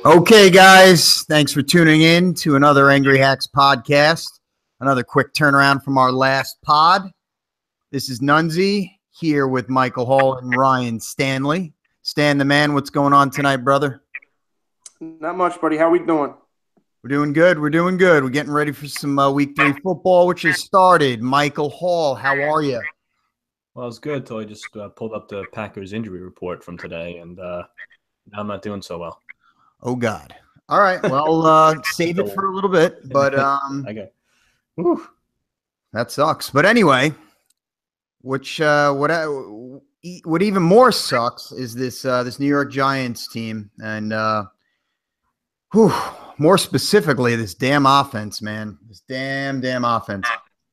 Okay, guys, thanks for tuning in to another Angry Hacks podcast. Another quick turnaround from our last pod. This is Nunzi here with Michael Hall and Ryan Stanley. Stan the man, what's going on tonight, brother? Not much, buddy. How we doing? We're doing good. We're doing good. We're getting ready for some week 3 football, which has started. Michael Hall, how are you? Well, it's good till I just pulled up the Packers injury report from today, and now I'm not doing so well. Oh, God. All right. Well, save it for a little bit, but Okay. Whew. that sucks. But anyway, what even more sucks is this New York Giants team, and more specifically, this damn offense, man. This damn offense.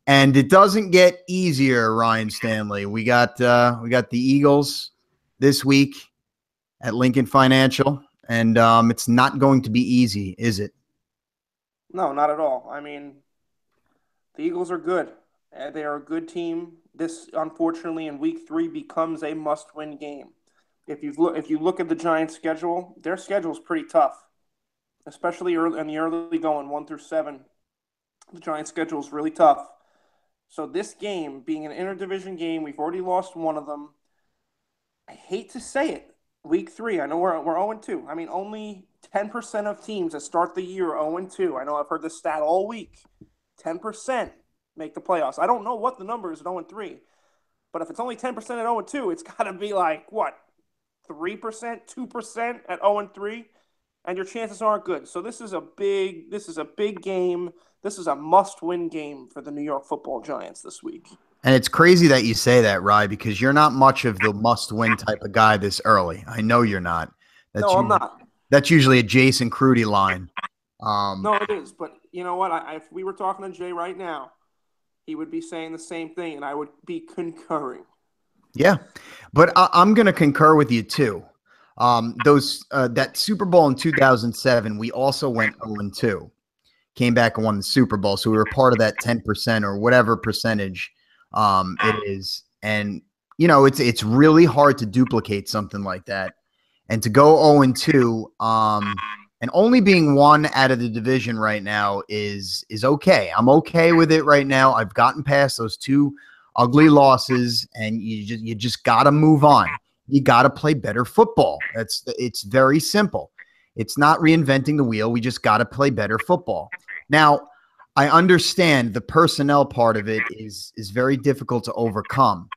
And it doesn't get easier, Ryan Stanley. We got the Eagles this week at Lincoln Financial, and it's not going to be easy, is it? No, not at all. I mean, the Eagles are good. They are a good team. This, unfortunately, in week 3 becomes a must-win game. If you look at the Giants' schedule, their schedule is pretty tough, especially in the early going 1 through 7. The Giants' schedule is really tough. So this game, being an interdivision game, we've already lost one of them. I hate to say it. Week 3, I know we're 0-2. I mean, only 10% of teams that start the year 0-2. I know I've heard this stat all week. 10% make the playoffs. I don't know what the number is at 0-3. But if it's only 10% at 0-2, it's got to be like, what, 3%, 2% at 0-3? And your chances aren't good. So this is a big game. This is a must-win game for the New York Football Giants this week. And it's crazy that you say that, Rye, because you're not much of the must-win type of guy this early. I know you're not. I'm not. That's usually a Jason Crudy line. No, it is. But you know what? If we were talking to Jay right now, he would be saying the same thing, and I would be concurring. Yeah, but I'm going to concur with you too. That Super Bowl in 2007, we also went 0-2. Came back and won the Super Bowl, so we were part of that 10% or whatever percentage it is. And you know, it's really hard to duplicate something like that, and to go 0-2, and only being one out of the division right now is okay. I'm okay with it right now. I've gotten past those 2 ugly losses, and you just got to move on. You got to play better football. It's very simple. It's not reinventing the wheel. We just got to play better football. Now, I understand the personnel part of it is very difficult to overcome.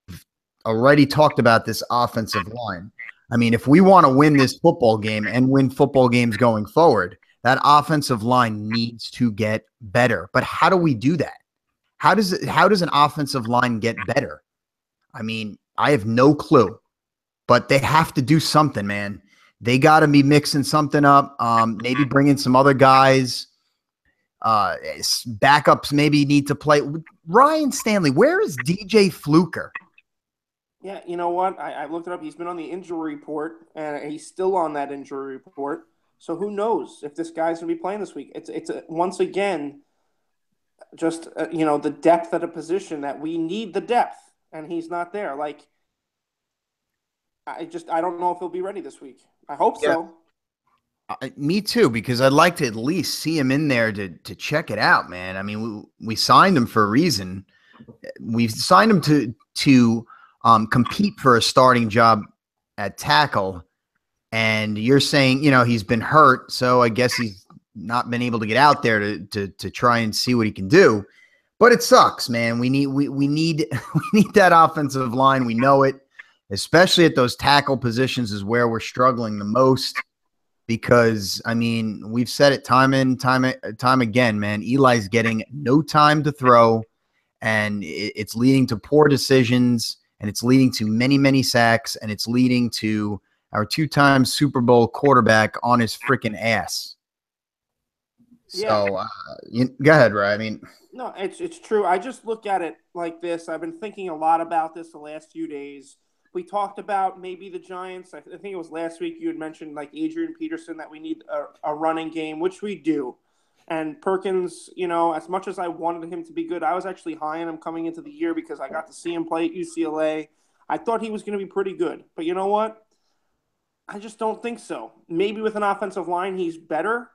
We've already talked about this offensive line. I mean, if we want to win this football game and win football games going forward, that offensive line needs to get better. But how do we do that? How does an offensive line get better? I mean, I have no clue, but they have to do something, man. They got to be mixing something up. Maybe bring in some other guys. Backups maybe need to play. Ryan Stanley, where is DJ Fluker? Yeah, you know what? I looked it up. He's been on the injury report, and he's still on that injury report. So who knows if this guy's going to be playing this week? It's once again just the depth at a position that we need the depth, and he's not there. Like I don't know if he'll be ready this week. I hope so. Me too, because I'd like to at least see him in there to check it out, man. I mean, we signed him for a reason. We've signed him to compete for a starting job at tackle, and you're saying he's been hurt, so I guess he's not been able to get out there to try and see what he can do. But it sucks, man. We need we need that offensive line. We know it. Especially at those tackle positions is where we're struggling the most, because, I mean, we've said it time and time again, man. Eli's getting no time to throw, and it's leading to poor decisions, and it's leading to many, many sacks, and it's leading to our 2-time Super Bowl quarterback on his freaking ass. So, go ahead, Ray. I mean, no, it's true. I just look at it like this. I've been thinking a lot about this the last few days. We talked about maybe the Giants. I think it was last week you had mentioned like Adrian Peterson that we need a running game, which we do. And Perkins, as much as I wanted him to be good, I was actually high on him coming into the year because I got to see him play at UCLA. I thought he was going to be pretty good. But you know what? I just don't think so. Maybe with an offensive line, he's better.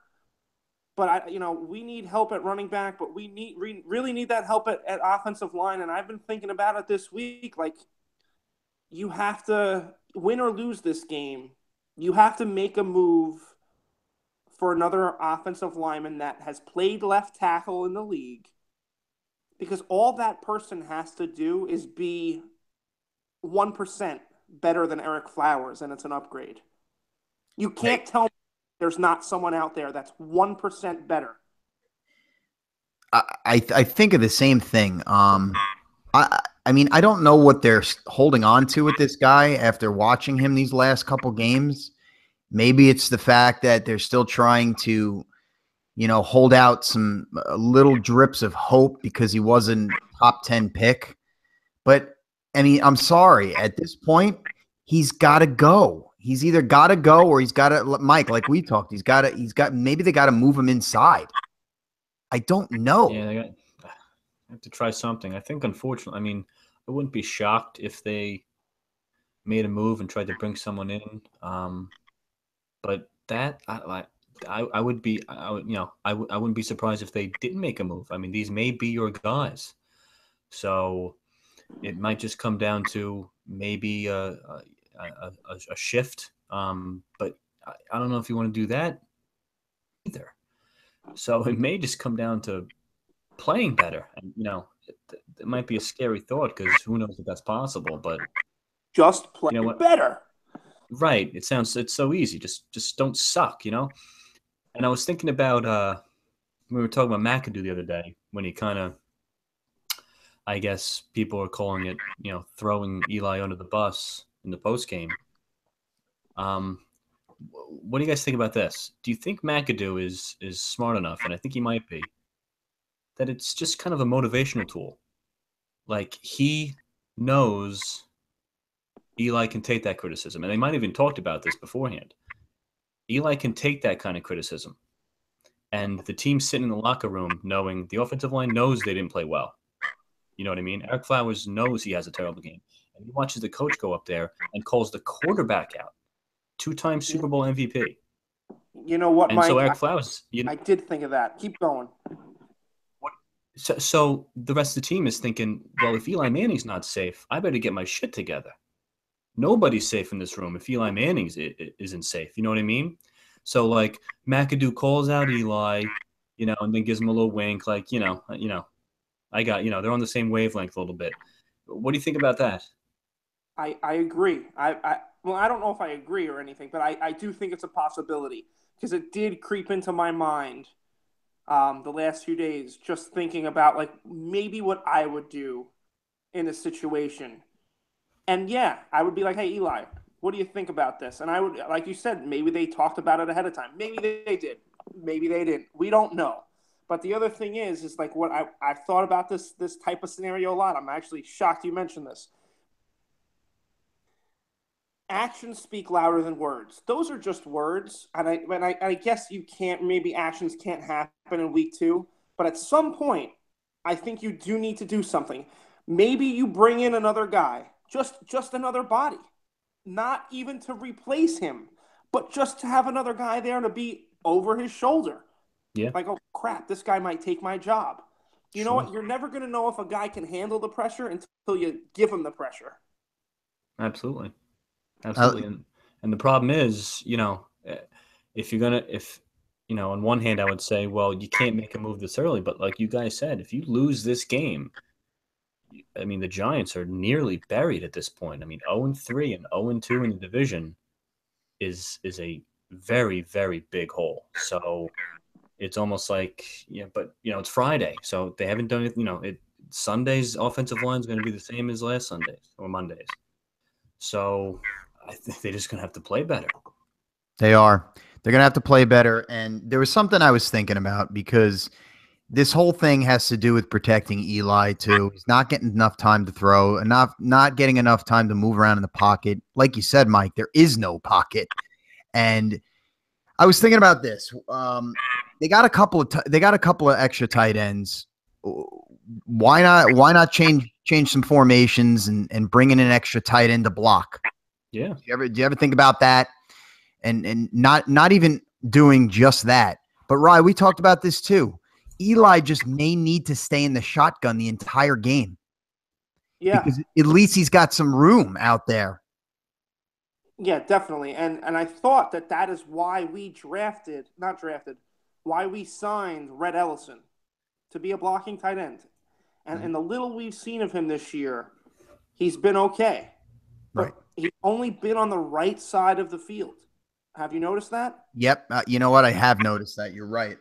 But we need help at running back, but we really need that help at offensive line. And I've been thinking about it this week. Like, you have to win or lose this game. You have to make a move for another offensive lineman that has played left tackle in the league, because all that person has to do is be 1% better than Eric Flowers, and it's an upgrade. You can't tell me there's not someone out there that's 1% better. I think of the same thing. I mean, I don't know what they're holding on to with this guy after watching him these last couple games. Maybe it's the fact that they're still trying to, hold out some little drips of hope because he wasn't top 10 pick. But I mean, I'm sorry. At this point, he's got to go. He's either got to go or he's got to, Mike, like we talked, maybe they got to move him inside. I don't know. Yeah, they have to try something. I think, unfortunately, I mean, I wouldn't be shocked if they made a move and tried to bring someone in. But that, I would be, I wouldn't be surprised if they didn't make a move. I mean, these may be your guys. So it might just come down to maybe a shift. But I don't know if you want to do that either. So it may just come down to playing better. And, it might be a scary thought because who knows if that's possible. But just play better. Right. It's so easy. Just don't suck, And I was thinking about we were talking about McAdoo the other day when he kind of, I guess people are calling it, throwing Eli under the bus in the post game. What do you guys think about this? Do you think McAdoo is smart enough, and I think he might be, that it's just kind of a motivational tool? Like, he knows Eli can take that criticism, and they might have even talked about this beforehand. Eli can take that kind of criticism, and the team sitting in the locker room knowing the offensive line knows they didn't play well. You know what I mean? Eric Flowers knows he has a terrible game, and he watches the coach go up there and calls the quarterback out. 2-time Super Bowl MVP. You know what, and Mike? So Eric Flowers. I did think of that. Keep going. So the rest of the team is thinking, well, if Eli Manning's not safe, I better get my shit together. Nobody's safe in this room if Eli Manning isn't safe. You know what I mean? So, like, McAdoo calls out Eli, and then gives him a little wink, like, I got, they're on the same wavelength a little bit. What do you think about that? I agree. Well, I don't know if I agree or anything, but I do think it's a possibility because it did creep into my mind the last few days, just thinking about, like, maybe what I would do in a situation. And yeah, I would be like, hey, Eli, what do you think about this? And I would, like you said, maybe they talked about it ahead of time. Maybe they did. Maybe they didn't. We don't know. But the other thing is like what I've thought about this type of scenario a lot. I'm actually shocked you mentioned this. Actions speak louder than words. Those are just words. And I guess maybe actions can't happen in week 2. But at some point, I think you do need to do something. Maybe you bring in another guy, just another body, not even to replace him, but just to have another guy there to be over his shoulder. Yeah. Like, oh, crap, this guy might take my job. You know what? You're never going to know if a guy can handle the pressure until you give him the pressure. Absolutely. And the problem is, if on one hand, I would say, well, you can't make a move this early. But like you guys said, if you lose this game, I mean, the Giants are nearly buried at this point. I mean, 0-3 and 0-2 in the division is a very, very big hole. So it's almost like, but it's Friday, so they haven't done it. Sunday's offensive line is going to be the same as last Sundays or Mondays. So I think they're just going to have to play better. They are. They're going to have to play better. And there was something I was thinking about because this whole thing has to do with protecting Eli too. He's not getting enough time to throw, not getting enough time to move around in the pocket. Like you said, Mike, there is no pocket. And I was thinking about this. They got a couple of extra tight ends. Why not change some formations and bring in an extra tight end to block? Yeah. Do you ever think about that? and not even doing just that. But Rye, we talked about this too. Eli just may need to stay in the shotgun the entire game. Yeah. Because at least he's got some room out there. Yeah, definitely. And I thought that is why we why we signed Red Ellison to be a blocking tight end. And the little we've seen of him this year, he's been okay. But Right. he's only been on the right side of the field. Have you noticed that? Yep. You know what? I have noticed that. You're right.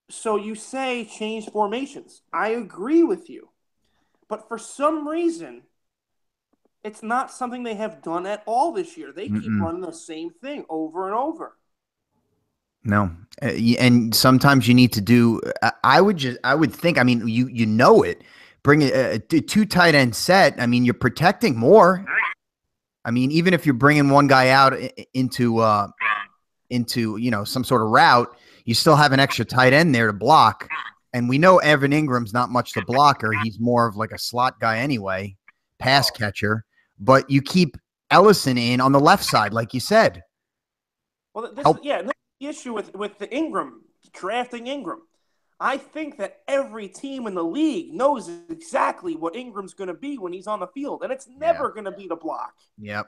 So you say change formations. I agree with you. But for some reason, it's not something they have done at all this year. They keep running the same thing over and over. No. And sometimes you need to do, I would think, I mean, you know it. Bring a two tight end set. I mean, you're protecting more. I mean, even if you're bringing one guy out into some sort of route, you still have an extra tight end there to block. And we know Evan Ingram's not much the blocker. He's more of like a slot guy anyway, pass catcher. But you keep Ellison in on the left side, like you said. Well, this is the issue with the Ingram, drafting Ingram. I think that every team in the league knows exactly what Ingram's going to be when he's on the field, and it's never going to be the block. Yep.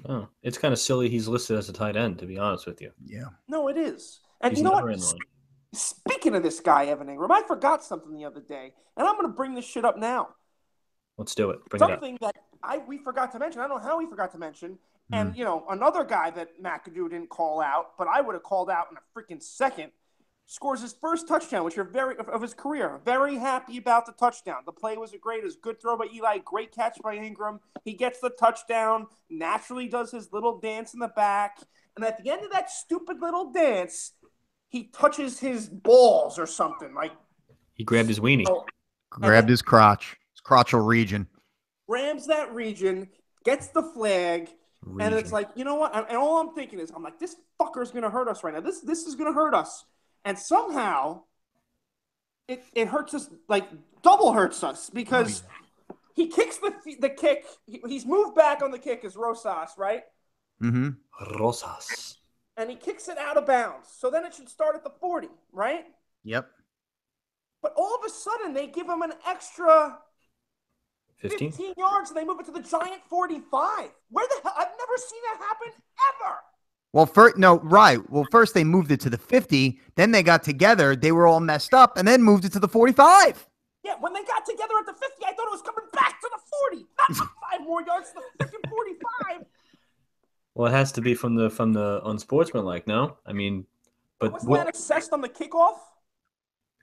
Oh, it's kind of silly he's listed as a tight end, to be honest with you. Yeah. No, it is. And he's you know what? in line. Speaking of this guy, Evan Ingram, I forgot something the other day, and I'm going to bring this shit up now. Let's do it. Bring it up. Something that we forgot to mention. I don't know how we forgot to mention. And, another guy that McAdoo didn't call out, but I would have called out in a freaking second, scores his first touchdown, which of his career. Very happy about the touchdown. The play was great. It was a good throw by Eli. Great catch by Ingram. He gets the touchdown, naturally does his little dance in the back. And at the end of that stupid little dance, he touches his balls or something. Like he grabbed his weenie. Grabbed his crotch. His crotchal region. Grabs that region, gets the flag, and it's like, you know what? And all I'm thinking is, I'm like, this fucker's going to hurt us right now. This is going to hurt us. And somehow it hurts us, like double hurts us, because he kicks the kick. He's moved back on the kick as Rosas, right? Mm-hmm. Rosas. And he kicks it out of bounds. So then it should start at the 40, right? Yep. But all of a sudden, they give him an extra 15 yards, and they move it to the giant 45. Where the hell? I've never seen that happen ever. Well, first they moved it to the 50. Then they got together. They were all messed up, and then moved it to the 45. Yeah, when they got together at the 50, I thought it was coming back to the 40, not 5 more yards to the freaking 45. Well, it has to be from the unsportsmanlike, no? I mean, but wasn't that assessed on the kickoff?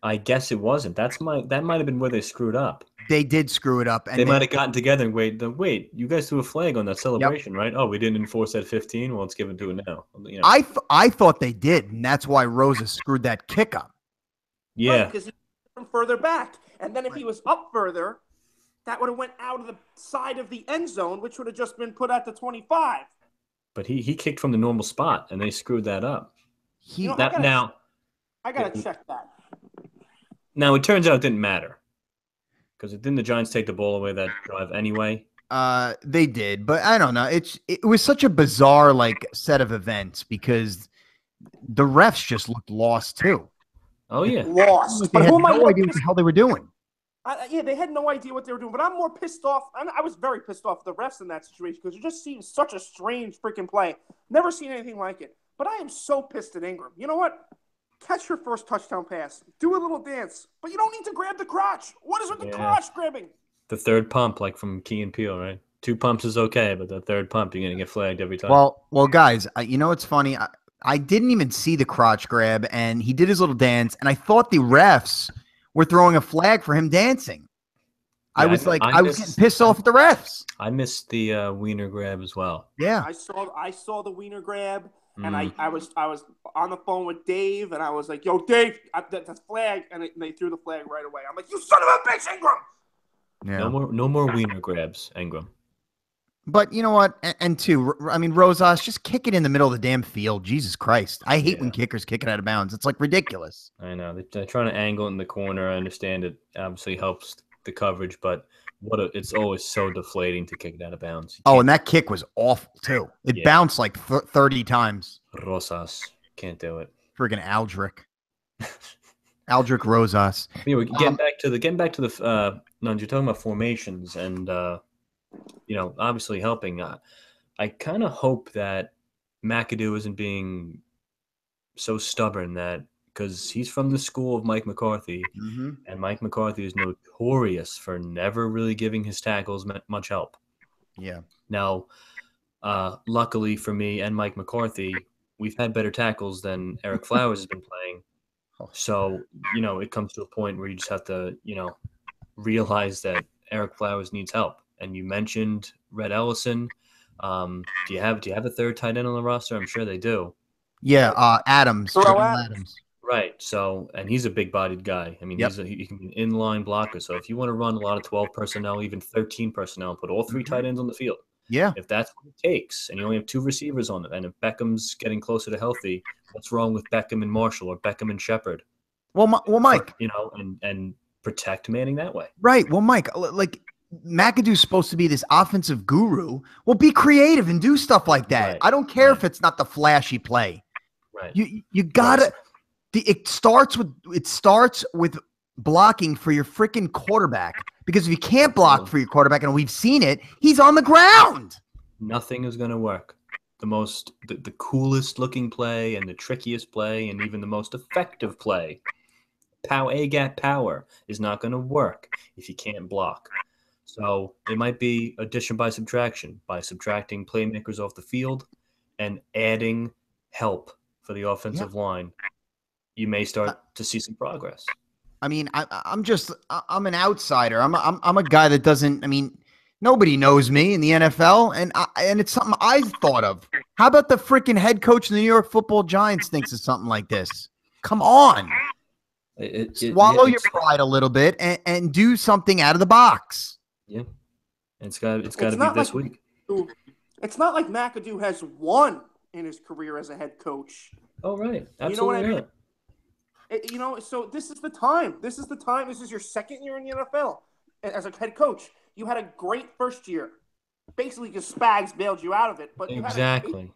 I guess it wasn't. That might have been where they screwed up. They did screw it up. And they might have gotten together and wait, you guys threw a flag on that celebration, right? Oh, we didn't enforce that 15. Well, let's give it to it now. You know. I thought they did, and that's why Rosa screwed that kick up. Yeah, because he was from further back, and then if he was up further, that would have went out of the side of the end zone, which would have just been put at the 25. But he kicked from the normal spot, and they screwed that up. I gotta check that. Now it turns out it didn't matter. Because didn't the Giants take the ball away that drive anyway? They did, but I don't know. It was such a bizarre set of events because the refs just looked lost too. Oh yeah, lost. They had no idea what the hell they were doing. They had no idea what they were doing. But I'm more pissed off. I was very pissed off at the refs in that situation because it just seems such a strange freaking play. Never seen anything like it. But I am so pissed at Ingram. You know what? Catch your first touchdown pass. Do a little dance. But you don't need to grab the crotch. What is with the crotch grabbing? The third pump, like from Key and Peele, right? 2 pumps is okay, but the third pump, you're going to get flagged every time. Well, guys, you know what's funny? I didn't even see the crotch grab, and he did his little dance, and I thought the refs were throwing a flag for him dancing. Yeah, I was getting pissed off at the refs. I missed the wiener grab as well. Yeah. I saw the wiener grab. And I was on the phone with Dave, and I was like, "Yo, Dave, that's flag," and they threw the flag right away. I'm like, "You son of a bitch, Ingram!" Yeah. No more wiener grabs, Ingram. But you know what? And two, I mean, Rosas, just kick it in the middle of the damn field. Jesus Christ, I hate when kickers kick it out of bounds. It's like ridiculous. I know they're trying to angle it in the corner. I understand it obviously helps the coverage, but It's always so deflating to kick it out of bounds. Oh, and that kick was awful too. It bounced like 30 times. Rosas can't do it. Friggin' Aldrich. Aldrich Rosas. Anyway, getting back to the Nunzi, you're talking about formations and obviously helping. I kind of hope that McAdoo isn't being so stubborn that because he's from the school of Mike McCarthy, and Mike McCarthy is notorious for never really giving his tackles much help. Yeah. Now, luckily for me and Mike McCarthy, we've had better tackles than Eric Flowers has been playing. So, it comes to a point where you just have to, realize that Eric Flowers needs help. And you mentioned Red Ellison. Do you have a third tight end on the roster? I'm sure they do. Yeah, Adams. Adams. Right. So, and he's a big-bodied guy. I mean, he can be an inline blocker. So if you want to run a lot of 12 personnel, even 13 personnel, and put all three tight ends on the field, if that's what it takes, and you only have two receivers on it, and if Beckham's getting closer to healthy, what's wrong with Beckham and Marshall or Beckham and Shepard? Well, Mike, and protect Manning that way. Right. Well, Mike, like McAdoo's supposed to be this offensive guru. Well, be creative and do stuff like that. Right. I don't care if it's not the flashy play. Right. You gotta. It starts with blocking for your freaking quarterback, because if you can't block for your quarterback, and we've seen it, he's on the ground. Nothing is going to work. The coolest looking play and the trickiest play and even the most effective play, A-gap power, is not going to work if you can't block. So it might be addition by subtraction, by subtracting playmakers off the field and adding help for the offensive line. You may start to see some progress. I mean, I'm an outsider. I'm a guy that doesn't. I mean, nobody knows me in the NFL, and it's something I thought of. How about the freaking head coach of the New York Football Giants thinks of something like this? Come on, swallow your pride a little bit and do something out of the box. Yeah, it's got to be this week. It's not like McAdoo has won in his career as a head coach. Oh, right. Absolutely. You know what I mean? So this is the time. This is the time. This is your second year in the NFL as a head coach. You had a great first year, basically because Spags bailed you out of it. But exactly,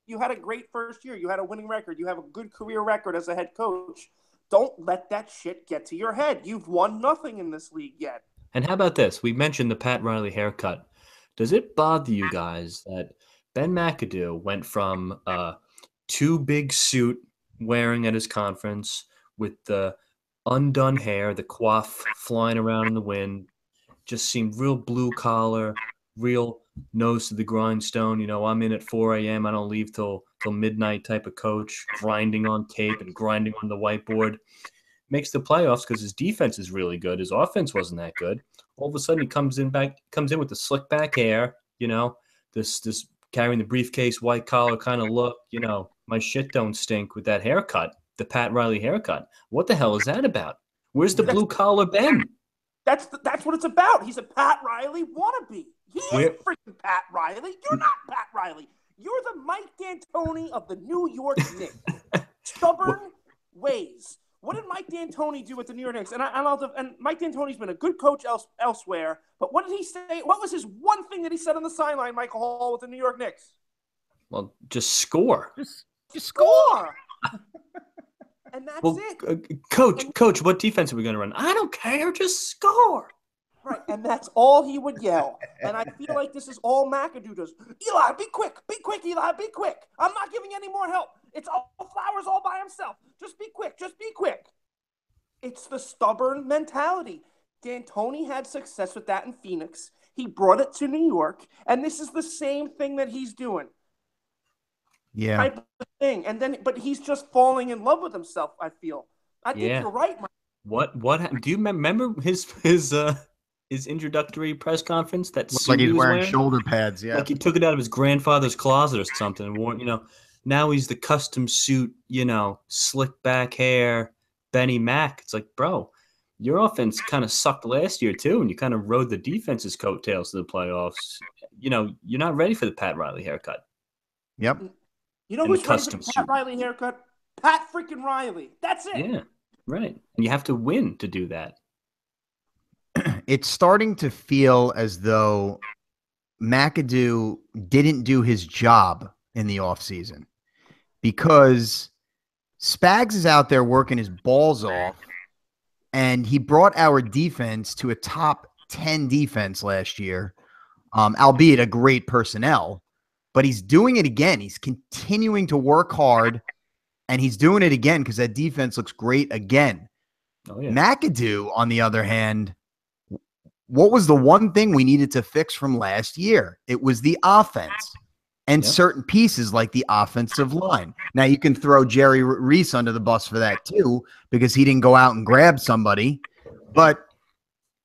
you had a great first year. You had a winning record. You have a good career record as a head coach. Don't let that shit get to your head. You've won nothing in this league yet. And how about this? We mentioned the Pat Riley haircut. Does it bother you guys that Ben McAdoo went from too big suit wearing at his conference with the undone hair, the coif flying around in the wind, just seemed real blue collar, real nose to the grindstone. I'm in at 4 a.m. I don't leave till midnight type of coach, grinding on tape and grinding on the whiteboard. Makes the playoffs because his defense is really good. His offense wasn't that good. All of a sudden he comes in with the slick back hair, this carrying the briefcase, white collar kind of look, my shit don't stink with that haircut, the Pat Riley haircut. What the hell is that about? Where's the blue collar Ben? That's what it's about. He's a Pat Riley wannabe. He ain't freaking Pat Riley. You're not Pat Riley. You're the Mike D'Antoni of the New York Knicks. Stubborn ways. What did Mike D'Antoni do with the New York Knicks? And Mike D'Antoni's been a good coach elsewhere. But what did he say? What was his one thing that he said on the sideline, Michael Hall, with the New York Knicks? Well, just score. Just score. And that's it. Coach, what defense are we going to run? I don't care. Just score. Right, and that's all he would yell. And I feel like this is all McAdoo does. Eli, be quick, Eli, be quick. I'm not giving any more help. It's all Flowers all by himself. Just be quick. It's the stubborn mentality. D'Antoni had success with that in Phoenix. He brought it to New York, and this is the same thing that he's doing. Yeah. Type of thing. But he's just falling in love with himself, I feel. I think you're right, Mike. What do you remember his introductory press conference? That looks like he's wearing shoulder pads. Yeah, like he took it out of his grandfather's closet or something and wore. Now he's the custom suit. Slick back hair, Benny Mac. It's like, bro, your offense kind of sucked last year too, and you kind of rode the defense's coattails to the playoffs. You're not ready for the Pat Riley haircut. Yep. Who's ready for the Pat Riley haircut? Pat freaking Riley. That's it. Yeah, right. And you have to win to do that. it's starting to feel as though McAdoo didn't do his job in the offseason because Spags is out there working his balls off, and he brought our defense to a top 10 defense last year, albeit a great personnel, but he's doing it again. He's continuing to work hard, and he's doing it again because that defense looks great again. Oh, yeah. McAdoo, on the other hand, what was the one thing we needed to fix from last year? It was the offense and certain pieces like the offensive line. Now, you can throw Jerry Reese under the bus for that too, because he didn't go out and grab somebody. But,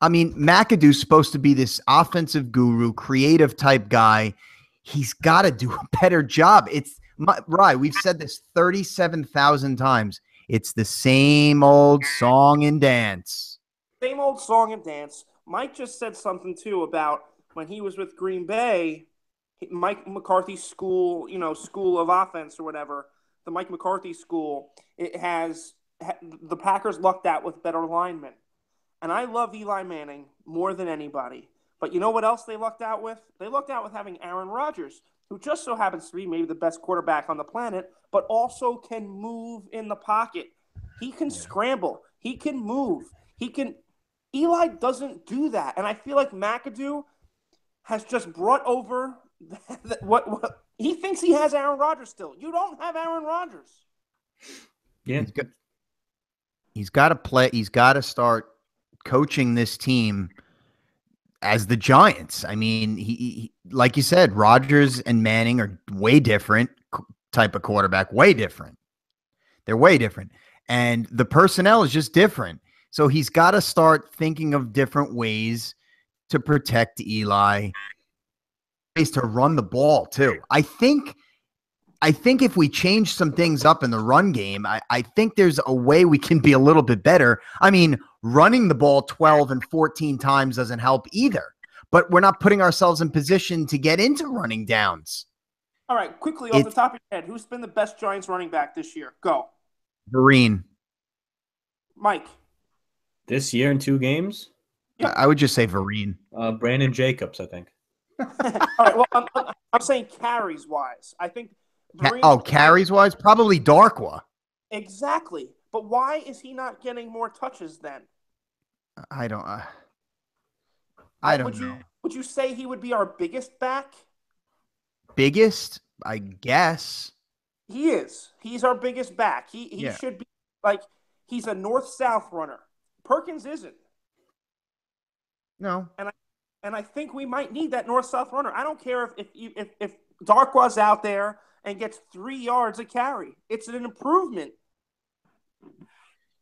I mean, McAdoo's supposed to be this offensive guru, creative type guy. He's got to do a better job. Right, we've said this 37,000 times. It's the same old song and dance. Same old song and dance. Mike just said something, too, about when he was with Green Bay, Mike McCarthy's school, school of offense or whatever, the Mike McCarthy school, the Packers lucked out with better linemen. And I love Eli Manning more than anybody. But you know what else they lucked out with? They lucked out with having Aaron Rodgers, who just so happens to be maybe the best quarterback on the planet, but also can move in the pocket. He can scramble. He can move. Eli doesn't do that. And I feel like McAdoo has just brought over what he thinks he has Aaron Rodgers still. You don't have Aaron Rodgers. Yeah. He's got to play. He's got to start coaching this team as the Giants. I mean, he like you said, Rodgers and Manning are way different type of quarterback, way different. They're way different. And the personnel is just different. So he's got to start thinking of different ways to protect Eli, ways to run the ball too. I think if we change some things up in the run game, I think there's a way we can be a little bit better. I mean, running the ball 12 and 14 times doesn't help either, but we're not putting ourselves in position to get into running downs. All right, quickly off the top of your head, who's been the best Giants running back this year? Go. Vereen. Mike. This year in 2 games? Yeah. I would just say Vereen. Brandon Jacobs, I think. All right, well, I'm saying carries-wise. I think carries-wise? Probably Darkwa. Exactly. But why is he not getting more touches then? I don't know. Would you say he would be our biggest back? Biggest? I guess. He is. He's our biggest back. He should be like he's a north-south runner. Perkins isn't. No. And I think we might need that north-south runner. I don't care if Darkwa's out there and gets 3 yards a carry. It's an improvement.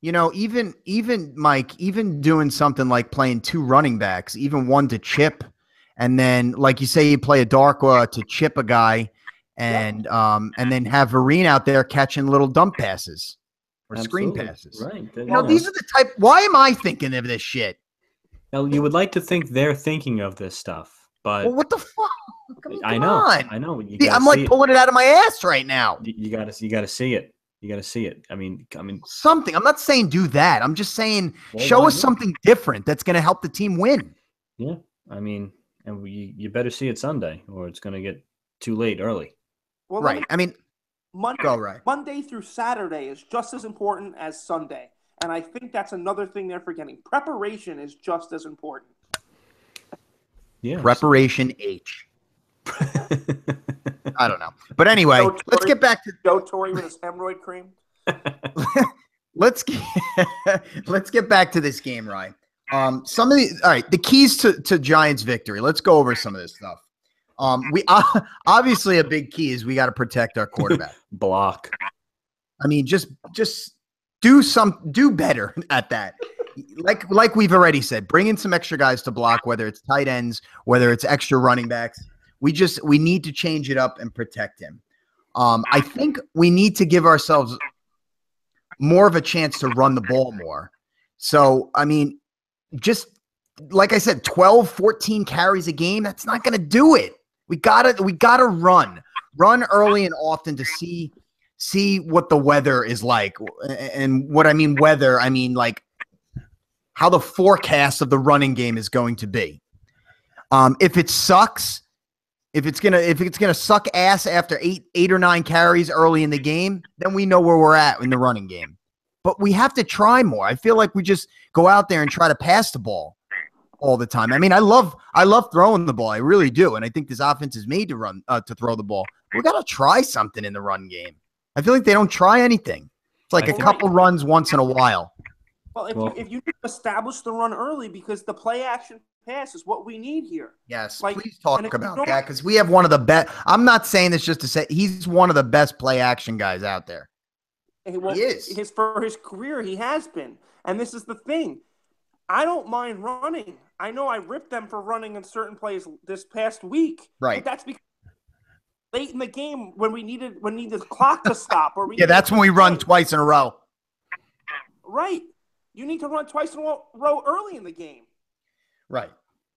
Even Mike, even doing something like playing 2 running backs, even one to chip, and then like you say, you play a Darkwa to chip a guy, and then have Vereen out there catching little dump passes or screen passes. Right. These are the type. Why am I thinking of this shit? Now, you would like to think they're thinking of this stuff, but what the fuck? I know. I'm like pulling it out of my ass right now. You gotta see it. You gotta see it. I mean, something. I'm not saying do that. I'm just saying show us something different that's going to help the team win. Yeah, I mean, and you better see it Sunday, or it's going to get too late early. Well, right. I mean, Monday through Saturday is just as important as Sunday. And I think that's another thing they're forgetting. Preparation is just as important. Yeah. Preparation H. I don't know. But anyway, let's get back to Joe Torre with his hemorrhoid cream. let's get back to this game, Ryan. The keys to Giants victory. Let's go over some of this stuff. We obviously a big key is we got to protect our quarterback. Block. I mean, just do better at that. Like we've already said, bring in some extra guys to block, whether it's tight ends, whether it's extra running backs. We need to change it up and protect him. I think we need to give ourselves more of a chance to run the ball more. So, I mean, just like I said, 12, 14 carries a game, that's not going to do it. We gotta run early and often to see what the weather is like. And what I mean weather, I mean like how the forecast of the running game is going to be. If it sucks, if it's gonna suck ass after eight or nine carries early in the game, then we know where we're at in the running game. But we have to try more. I feel like we just go out there and try to pass the ball all the time. I mean, I love throwing the ball. I really do. And I think this offense is made to throw the ball. We got to try something in the run game. I feel like they don't try anything. It's like a couple runs once in a while. Well, if you establish the run early, because the play action pass is what we need here. Yes, please talk about that, because we have one of the best. I'm not saying this just to say he's one of the best play action guys out there. Well, he is. For his career, he has been. And this is the thing. I don't mind running. I know I ripped them for running in certain plays this past week. Right. But that's because late in the game when we needed the clock to stop. That's when we run twice in a row. Right. You need to run twice in a row early in the game. Right.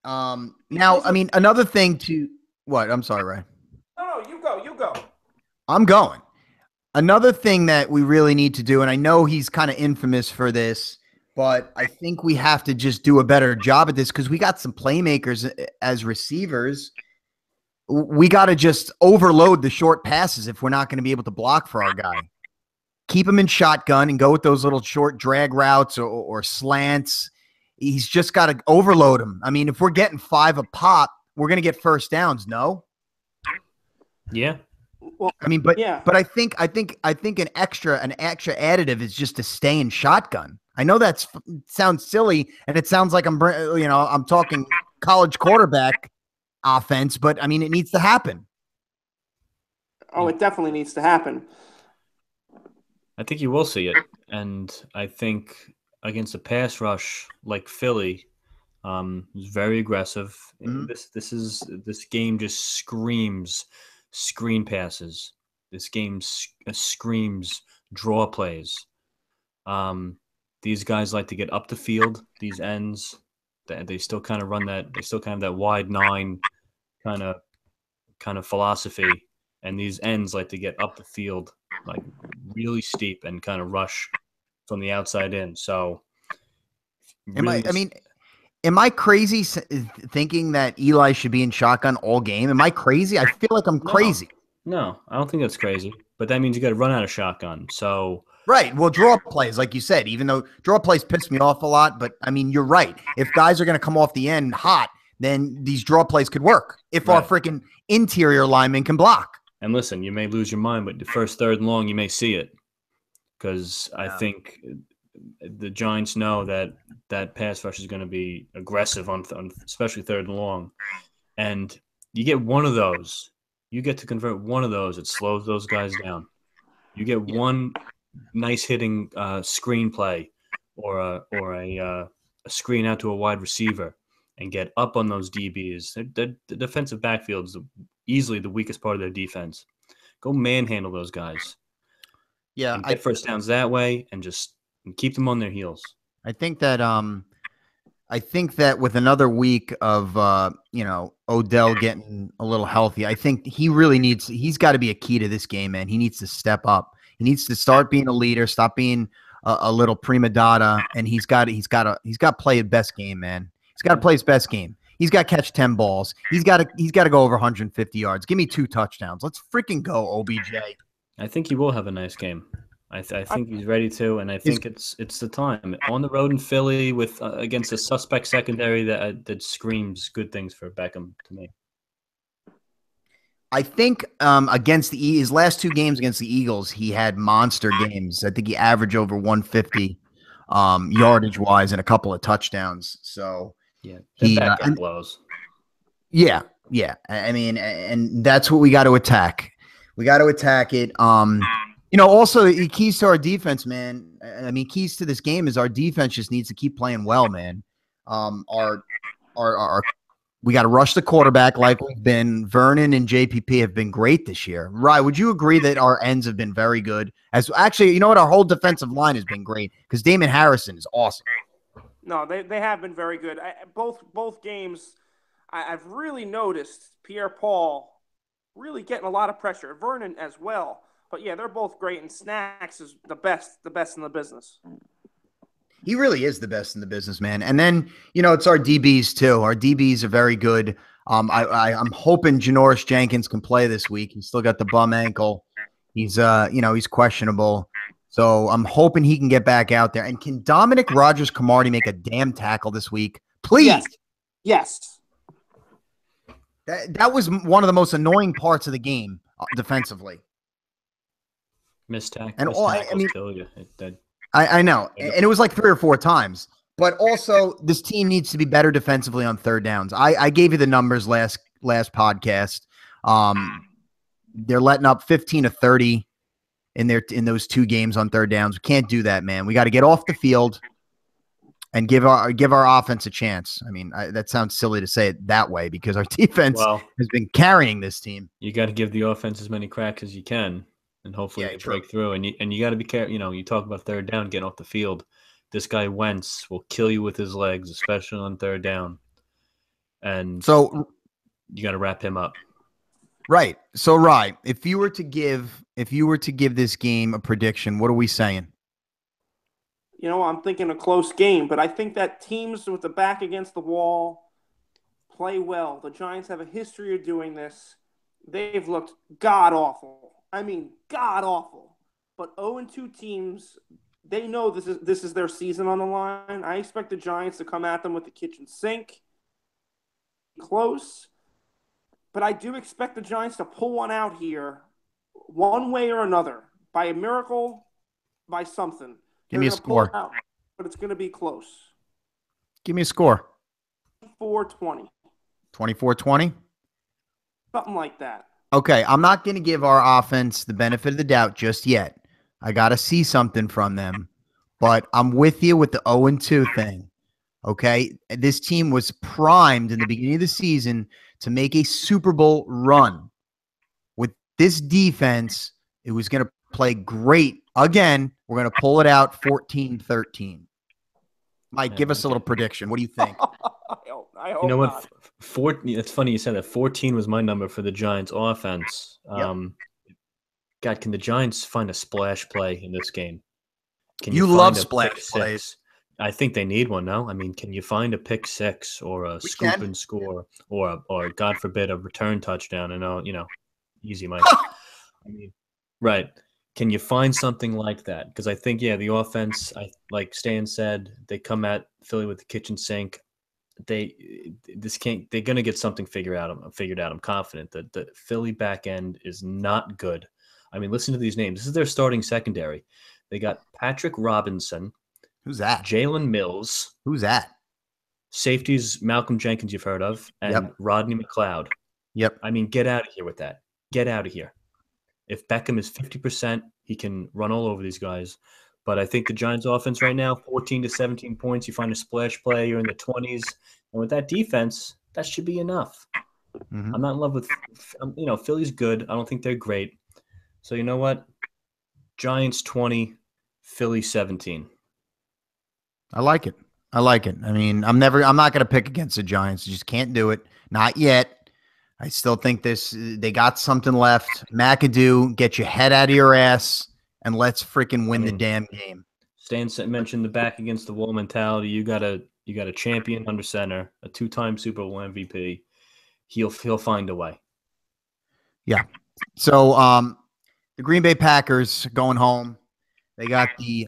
Now, I mean, another thing to what? I'm sorry, Ray. No, you go. I'm going. Another thing that we really need to do, and I know he's kind of infamous for this, but I think we have to just do a better job at this because we got some playmakers as receivers. We got to just overload the short passes if we're not going to be able to block for our guy. Keep him in shotgun and go with those little short drag routes or slants. He's just got to overload him. I mean, if we're getting 5 a pop, we're going to get first downs. No. Yeah. Well, I mean, but I think an extra additive is just to stay in shotgun. I know that sounds silly, and it sounds like I'm talking college quarterback offense, but I mean, it needs to happen. Oh, it definitely needs to happen. I think you will see it, and I think against a pass rush like Philly, is very aggressive. Mm-hmm. This game just screams screen passes. This game screams draw plays. These guys like to get up the field. These ends, they still kind of run that. They still kind of that wide 9 kind of philosophy, and these ends like to get up the field, like really steep and kind of rush from the outside in. So, really am I crazy thinking that Eli should be in shotgun all game? Am I crazy? I feel like I'm crazy. No, I don't think that's crazy. But that means you got to run out of shotgun. So. Right. Well, draw plays, like you said, even though draw plays piss me off a lot. But, I mean, you're right. If guys are going to come off the end hot, then these draw plays could work if our freaking interior linemen can block. And listen, you may lose your mind, but the first 3rd and long, you may see it. Because I think the Giants know that pass rush is going to be aggressive, on especially 3rd and long. And you get one of those. You get to convert one of those. It slows those guys down. You get one nice hitting screen play or a screen out to a wide receiver and get up on those DBs. The defensive backfield is easily the weakest part of their defense. Go manhandle those guys. Yeah, and get first downs that way and just keep them on their heels. I think that with another week of Odell getting a little healthy, I think he's got to be a key to this game, man. He needs to step up. He needs to start being a leader, stop being a little prima donna, and he's got to play his best game, man. He's got to play his best game. He's got to catch 10 balls. He's got to go over 150 yards. Give me 2 touchdowns. Let's freaking go, OBJ. I think he will have a nice game. I think he's ready to, and I think it's the time on the road in Philly with against a suspect secondary that screams good things for Beckham to me. I think against his last 2 games against the Eagles, he had monster games. I think he averaged over 150 yardage wise and a couple of touchdowns. So yeah, that blows. Yeah. I mean, and that's what we got to attack. We got to attack it. Also the keys to our defense, man. I mean, keys to this game is our defense just needs to keep playing well, man. We got to rush the quarterback like we've been. Vernon and JPP have been great this year. Right? Would you agree that our ends have been very good? As actually, you know what? Our whole defensive line has been great because Damon Harrison is awesome. No, they have been very good. Both games, I've really noticed Pierre-Paul really getting a lot of pressure. Vernon as well. But yeah, they're both great, and Snacks is the best in the business. He really is the best in the business, man. And then, it's our DBs too. Our DBs are very good. I'm hoping Janoris Jenkins can play this week. He's still got the bum ankle. He's questionable. So I'm hoping he can get back out there. And can Dominic Rogers-Cromartie make a damn tackle this week? Please. Yes. That was one of the most annoying parts of the game defensively. Missed tackles. And kill you. I know. And it was like 3 or 4 times. But also, this team needs to be better defensively on third downs. I gave you the numbers last podcast. They're letting up 15 to 30 in those 2 games on third downs. We can't do that, man. We got to get off the field and give our offense a chance. I mean, that sounds silly to say it that way because our defense has been carrying this team. You got to give the offense as many cracks as you can, and hopefully you break through. And you got to be careful. You talk about third down, getting off the field. This guy Wentz will kill you with his legs, especially on third down. And so you got to wrap him up. Right. So, Rye, if you were to give this game a prediction, what are we saying? I'm thinking a close game, but I think that teams with the back against the wall play well. The Giants have a history of doing this. They've looked god-awful. I mean, god-awful. But 0-2 teams, they know this is their season on the line. I expect the Giants to come at them with the kitchen sink. Close. But I do expect the Giants to pull one out here one way or another, by a miracle, by something. Give me a score. Out, but it's going to be close. Give me a score. 24-20. 24-20? Something like that. Okay, I'm not going to give our offense the benefit of the doubt just yet. I got to see something from them. But I'm with you with the 0-2 thing. Okay? This team was primed in the beginning of the season to make a Super Bowl run. With this defense, it was going to play great. Again, we're going to pull it out 14-13. Mike, give us a little prediction. What do you think? I hope you know not. what? It's funny you said that. 14 was my number for the Giants offense. Yep. God, can the Giants find a splash play in this game? Can you love splash plays. I think they need one now. I mean, can you find a pick six or a scoop and score or God forbid a return touchdown? And easy, Mike. I mean, right. Can you find something like that? Because I think, the offense, like Stan said, they come at Philly with the kitchen sink. They're going to get something figured out. I'm confident that the Philly back end is not good. I mean, listen to these names. This is their starting secondary. They got Patrick Robinson. Who's that? Jalen Mills. Who's that? Safeties, Malcolm Jenkins, you've heard of, and Rodney McLeod. Yep. I mean, get out of here with that. Get out of here. If Beckham is 50%, he can run all over these guys. But I think the Giants' offense right now, 14 to 17 points, you find a splash play, you're in the 20s. And with that defense, that should be enough. Mm-hmm. I'm not in love with Philly's good. I don't think they're great. So you know what? Giants 20, Philly 17. I like it. I mean, I'm not going to pick against the Giants. You just can't do it. Not yet. I still think they got something left. McAdoo, get your head out of your ass and let's freaking win the damn game. Stan mentioned the back against the wall mentality. You got a champion under center, a 2-time Super Bowl MVP. He'll find a way. Yeah. So the Green Bay Packers going home. They got the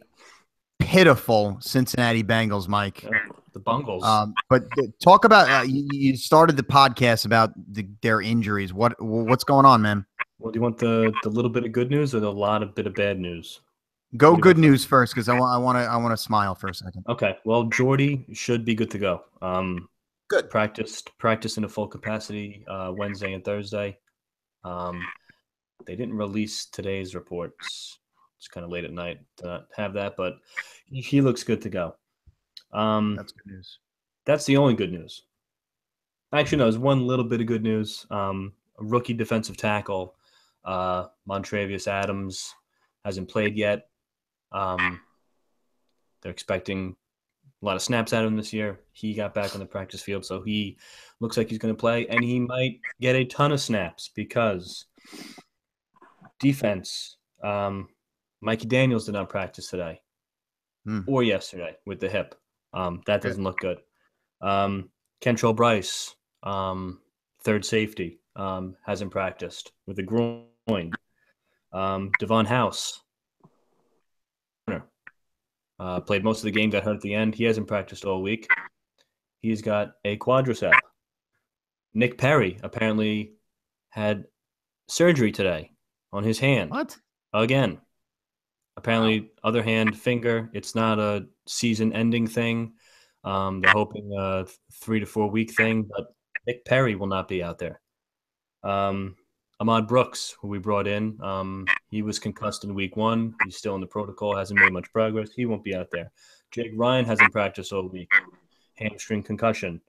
pitiful Cincinnati Bengals, Mike. The Bungles. But talk about you started the podcast about their injuries. What's going on, man? Well, do you want the little bit of good news or the bit of bad news? Go good news first, because I want to smile for a second. Okay. Well, Jordy should be good to go. Good. Practice in a full capacity Wednesday and Thursday. They didn't release today's reports. It's kind of late at night to not have that, but he looks good to go. That's good news. That's the only good news. Actually, no, there's one little bit of good news. A rookie defensive tackle, Montravius Adams, hasn't played yet. They're expecting a lot of snaps out of him this year. He got back on the practice field, so he looks like he's going to play, and he might get a ton of snaps because defense. Mikey Daniels did not practice today. or yesterday with the hip. That doesn't look good. Kentrell Bryce, third safety, hasn't practiced with a groin. Devon House, played most of the game, got hurt at the end. He hasn't practiced all week. He's got a quadricep. Nick Perry apparently had surgery today on his hand. What? Again. Apparently, other hand, finger. It's not a season-ending thing. They're hoping a 3 to 4 week thing, but Nick Perry will not be out there. Ahmad Brooks, who we brought in, he was concussed in week 1. He's still in the protocol, hasn't made much progress. He won't be out there. Jake Ryan hasn't practiced all week. Hamstring concussion.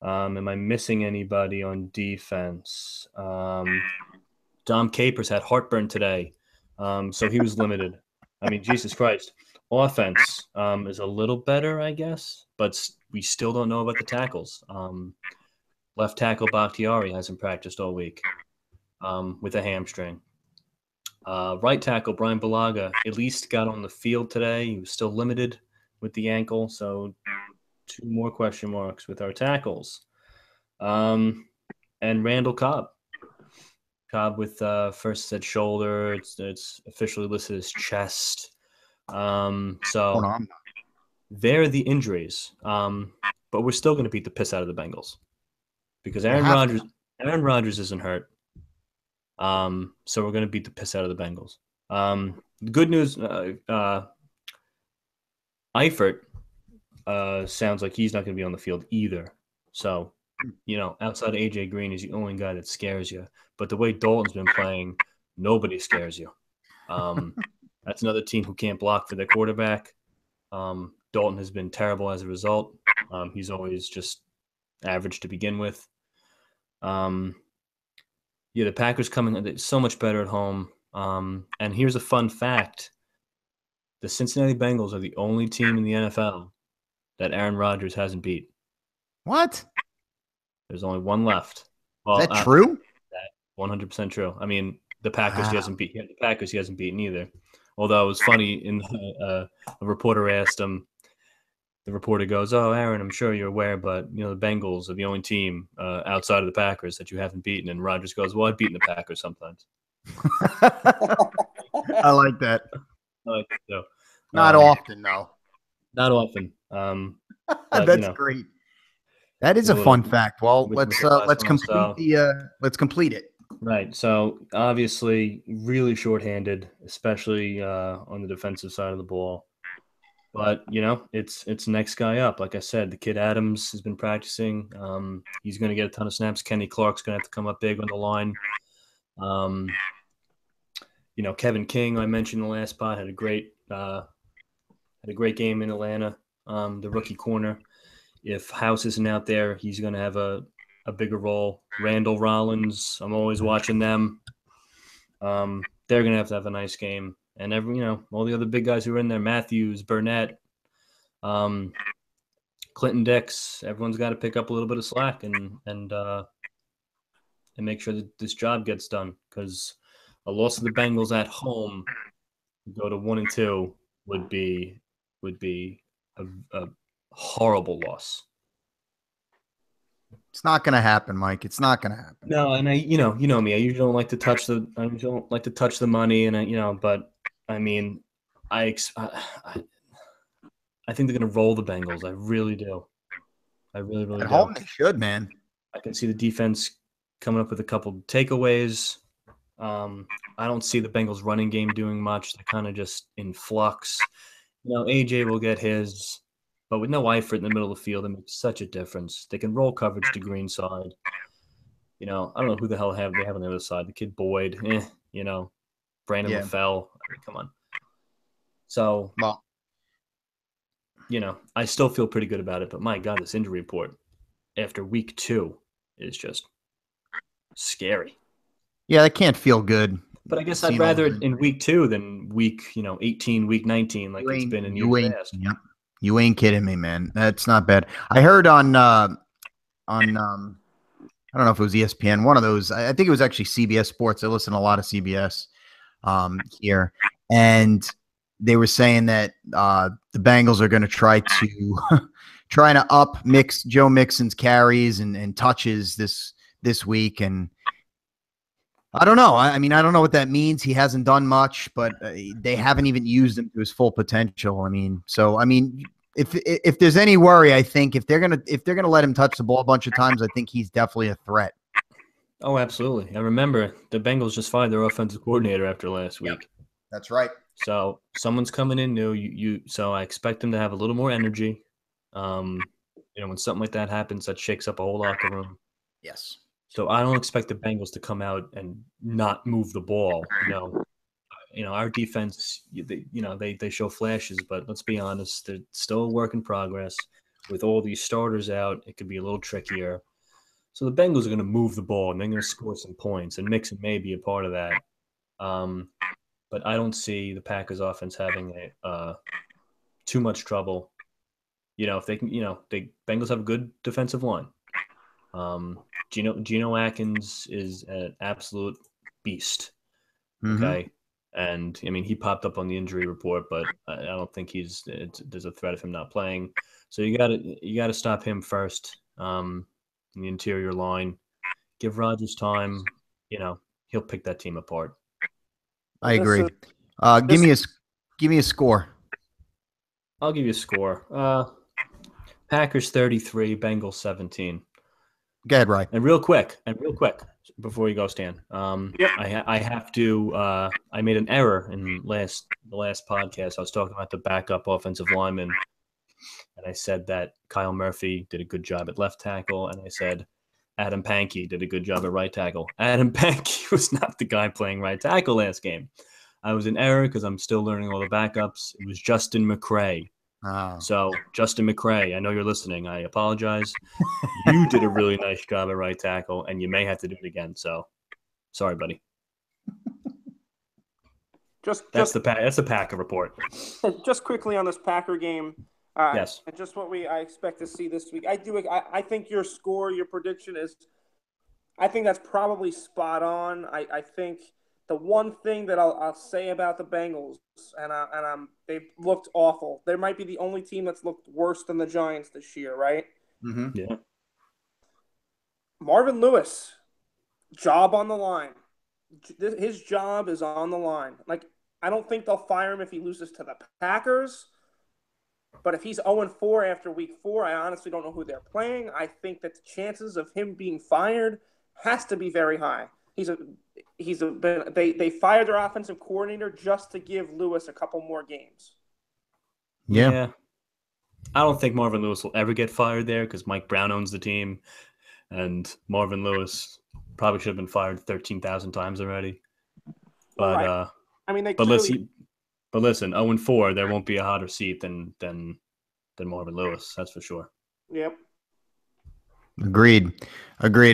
Am I missing anybody on defense? Dom Capers had heartburn today, so he was limited. I mean, Jesus Christ. Offense is a little better, I guess, but we still don't know about the tackles. Left tackle Bakhtiari hasn't practiced all week with a hamstring. Right tackle Brian Balaga at least got on the field today. He was still limited with the ankle, so 2 more question marks with our tackles. And Randall Cobb. Cobb with first said shoulder. It's officially listed as chest. So they're the injuries. But we're still going to beat the piss out of the Bengals because Aaron Rodgers isn't hurt. So we're going to beat the piss out of the Bengals. Good news, Eifert sounds like he's not going to be on the field either. So, outside of AJ Green, he's the only guy that scares you. But the way Dalton's been playing, nobody scares you. That's another team who can't block for their quarterback. Dalton has been terrible as a result. He's always just average to begin with. The Packers coming so much better at home. And here's a fun fact. The Cincinnati Bengals are the only team in the NFL that Aaron Rodgers hasn't beat. What? There's only one left. Well, is that true? That 100% true. I mean, the Packers he hasn't beat. The Packers he hasn't beaten either. Although it was funny, in a reporter asked him. The reporter goes, "Oh, Aaron, I'm sure you're aware, but the Bengals are the only team outside of the Packers that you haven't beaten." And Rodgers goes, "Well, I've beaten the Packers sometimes." I like that. Not often, though. Not often. But, that's great. That is a fun fact. Well, let's complete it. Right. So obviously, really shorthanded, especially on the defensive side of the ball. But it's next guy up. Like I said, the kid Adams has been practicing. He's going to get a ton of snaps. Kenny Clark's going to have to come up big on the line. Kevin King, I mentioned in the last spot, had a great game in Atlanta. The rookie corner. If House isn't out there, he's going to have a bigger role. Randall Rollins, I'm always watching them. They're going to have a nice game. And all the other big guys who are in there, Matthews, Burnett, Clinton Dix, everyone's got to pick up a little bit of slack and make sure that this job gets done. Because a loss of the Bengals at home, go to 1-2, would be a horrible loss. It's not going to happen, Mike. It's not going to happen. No, and you know me. I usually don't like to touch the money, and but I mean, I think they're going to roll the Bengals. I really do. I really do. At home, they should, man. I can see the defense coming up with a couple takeaways. I don't see the Bengals running game doing much. They're kind of just in flux. AJ will get his. But with no Eifert in the middle of the field, it makes such a difference. They can roll coverage to green side. I don't know who the hell they have on the other side. The kid Boyd, Brandon LaFell. I mean, come on. So, I still feel pretty good about it. But my God, this injury report after week 2 is just scary. Yeah, that can't feel good. But I guess I'd rather it in week 2 than week 18, week 19, like it's been in years past. Yep. You ain't kidding me, man. That's not bad. I heard on I don't know if it was ESPN, one of those. I think it was actually CBS Sports. I listen to a lot of CBS here, and they were saying that the Bengals are going to try to trying to up Joe Mixon's carries and touches this week, and I don't know. I mean, I don't know what that means. He hasn't done much, but they haven't even used him to his full potential. I mean, if there's any worry, I think if they're gonna let him touch the ball a bunch of times, I think he's definitely a threat. Oh, absolutely. I remember the Bengals just fired their offensive coordinator after last week. That's right. So someone's coming in new. So I expect them to have a little more energy. When something like that happens, that shakes up a whole locker room. Yes. So I don't expect the Bengals to come out and not move the ball. Our defense, they show flashes, but let's be honest, they're still a work in progress. With all these starters out, it could be a little trickier. So the Bengals are going to move the ball and they're going to score some points, and Mixon may be a part of that. But I don't see the Packers offense having too much trouble. If they can, the Bengals have a good defensive line. Geno Atkins is an absolute beast. Okay. And I mean, he popped up on the injury report, but I don't think there's a threat of him not playing. So you got to stop him first. In the interior line, give Rodgers time. He'll pick that team apart. I agree. Give me a score. I'll give you a score. Packers 33, Bengals 17. Go ahead, Ryan. And real quick, before you go, Stan. I have to. I made an error in the last podcast. I was talking about the backup offensive lineman, and I said that Kyle Murphy did a good job at left tackle, and I said Adam Pankey did a good job at right tackle. Adam Pankey was not the guy playing right tackle last game. I was in error because I'm still learning all the backups. It was Justin McCray. Oh. So, Justin McCray, I know you're listening. I apologize. You did a really nice job at right tackle, and you may have to do it again. So, sorry, buddy. That's the Packer report. Just quickly on this Packer game. Yes. And just what I expect to see this week. I think your prediction is, I think that's probably spot on. I think the one thing that I'll say about the Bengals, and they've looked awful. They might be the only team that's looked worse than the Giants this year, right? Mm-hmm. Yeah. Marvin Lewis, job on the line. His job is on the line. Like, I don't think they'll fire him if he loses to the Packers. But if he's 0-4 after week 4, I honestly don't know who they're playing. I think that the chances of him being fired has to be very high. They fired their offensive coordinator just to give Lewis a couple more games. Yeah. I don't think Marvin Lewis will ever get fired there because Mike Brown owns the team, and Marvin Lewis probably should have been fired 13,000 times already. But right. I mean, but listen, 0-4, there won't be a hotter seat than Marvin Lewis. That's for sure. Yep. Agreed.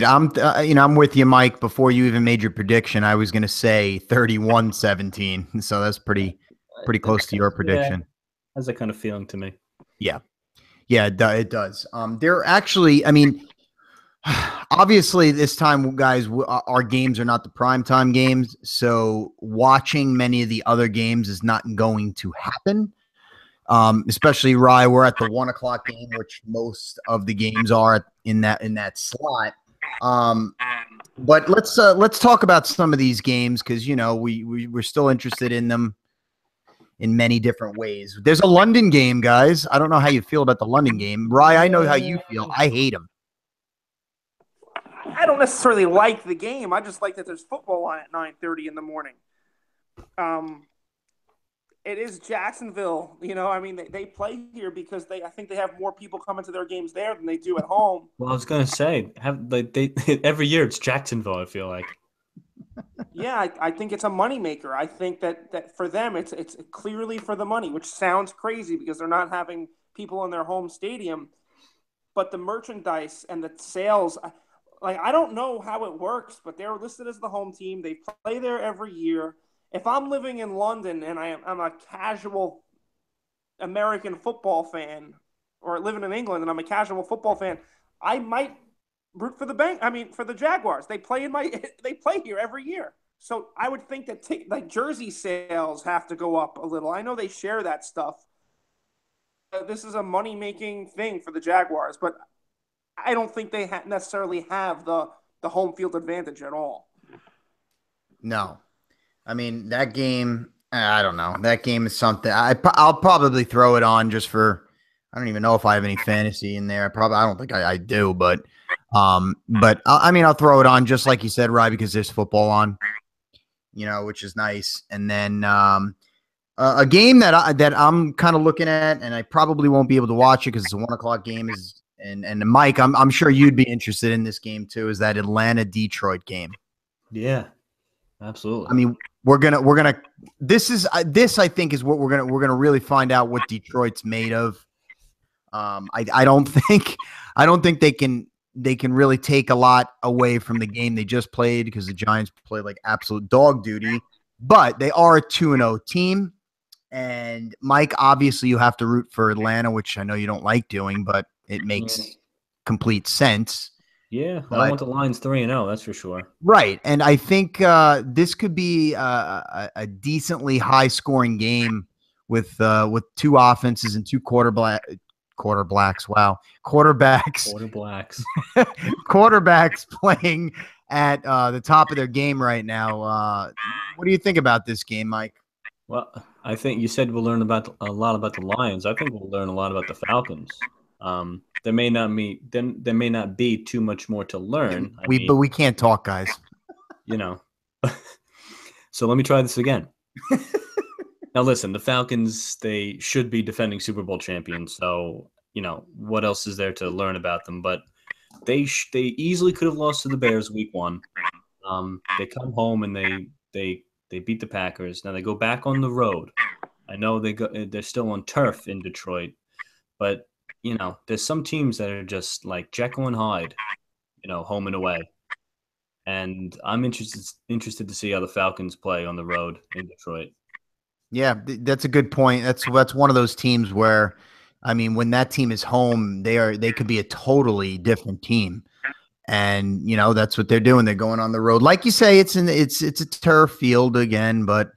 I'm with you, Mike. Before you even made your prediction, I was going to say 31-17. So that's pretty close to your prediction. Yeah, has that kind of feeling to me. Yeah, it does. They're actually, I mean, obviously this time, guys, our games are not the primetime games. So watching many of the other games is not going to happen. Especially Rye, we're at the 1:00 game, which most of the games are in that slot. But let's talk about some of these games because we're still interested in them in many different ways. There's a London game, guys. I don't know how you feel about the London game, Rye. I know how you feel. I hate them. I don't necessarily like the game. I just like that there's football on at 9:30 in the morning. It is Jacksonville. I mean, they play here because I think they have more people coming to their games there than they do at home. Well, I was gonna say, every year it's Jacksonville. I feel like. Yeah, I think it's a moneymaker. I think that for them, it's clearly for the money, which sounds crazy because they're not having people in their home stadium. But the merchandise and the sales, I don't know how it works, but they're listed as the home team. They play there every year. If I'm living in London and I'm a casual American football fan, or living in England and I'm a casual football fan, I might root for for the Jaguars. They play here every year. So I would think that like jersey sales have to go up a little. I know they share that stuff. This is a money making thing for the Jaguars, but I don't think they necessarily have the home field advantage at all. No, I mean that game. I don't know. That game is something. I'll probably throw it on just for. I don't even know if I have any fantasy in there. I don't think I do, but I mean I'll throw it on just like you said, Rye, because there's football on, which is nice. And then a game that I'm kind of looking at, and I probably won't be able to watch it because it's a 1 o'clock game. And Mike, I'm sure you'd be interested in this game too. Is that Atlanta Detroit game? Yeah, absolutely. I mean, we're gonna. This I think is what we're gonna really find out what Detroit's made of. I don't think they can really take a lot away from the game they just played because the Giants played like absolute dog duty. But they are a 2-0 team. And Mike, obviously, you have to root for Atlanta, which I know you don't like doing, but it makes complete sense. Yeah, I don't want the Lions 3-0. That's for sure. Right, and I think this could be a decently high-scoring game with two offenses and two quarterbacks. Wow, quarterbacks playing at the top of their game right now. What do you think about this game, Mike? Well, I think you said we'll learn a lot about the Lions. I think we'll learn a lot about the Falcons. There may not be too much more to learn. But we can't talk, guys. So let me try this again. Now, listen, the Falcons, they should be defending Super Bowl champions. So, what else is there to learn about them? But they easily could have lost to the Bears week 1. They come home and they beat the Packers. Now they go back on the road. I know they're still on turf in Detroit, but there's some teams that are just like Jekyll and Hyde, home and away. And I'm interested to see how the Falcons play on the road in Detroit. Yeah, that's a good point. That's one of those teams where, I mean, when that team is home, they could be a totally different team. And that's what they're doing. They're going on the road, like you say. It's a turf field again, but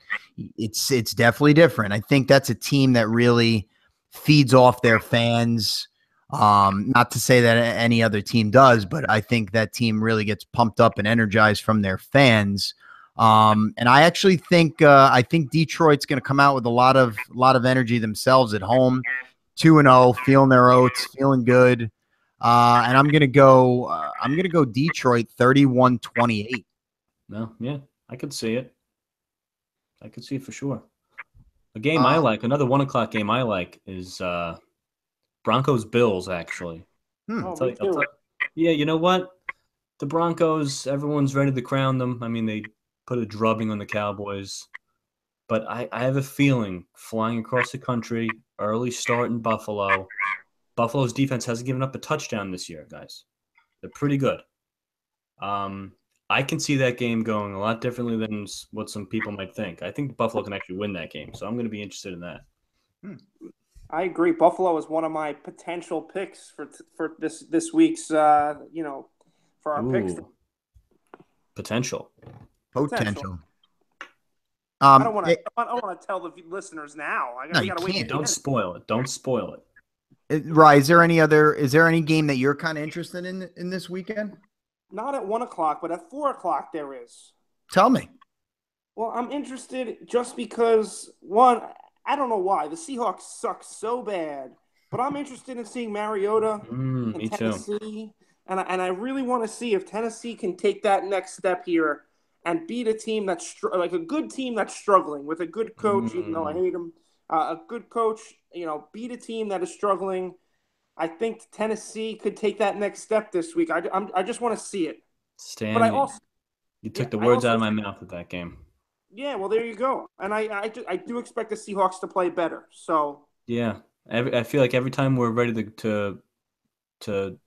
it's definitely different. I think that's a team that really feeds off their fans. Not to say that any other team does, but I think that team really gets pumped up and energized from their fans. And I actually think Detroit's going to come out with a lot of energy themselves at home, 2-0, feeling their oats, feeling good. And I'm gonna go Detroit 31-28. No, yeah, I could see it. I could see it for sure. A game I like, another 1 o'clock game I like is Broncos Bills. Actually, yeah, you know what? The Broncos, everyone's ready to crown them. I mean, they put a drubbing on the Cowboys, but I have a feeling flying across the country, early start in Buffalo. Buffalo's defense hasn't given up a touchdown this year, guys. They're pretty good. I can see that game going a lot differently than what some people might think. I think Buffalo can actually win that game, so I'm going to be interested in that. I agree. Buffalo is one of my potential picks for this week's, for our picks. Potential. I don't want to tell the listeners now. I got to wait. Don't spoil it. Don't spoil it. Right. Is there any game that you're kind of interested in this weekend? Not at 1 o'clock, but at 4 o'clock there is. Tell me. Well, I'm interested just because, one, I don't know why. The Seahawks suck so bad, but I'm interested in seeing Mariota in Tennessee. Too. And I really want to see if Tennessee can take that next step here and beat a team that's like a good team that's struggling with a good coach, even though I hate him. A good coach, beat a team that is struggling. I think Tennessee could take that next step this week. I just want to see it. Stan, but you took the words out of my mouth with that game. Yeah, well, there you go. And I do expect the Seahawks to play better. So yeah, I feel like every time we're ready to the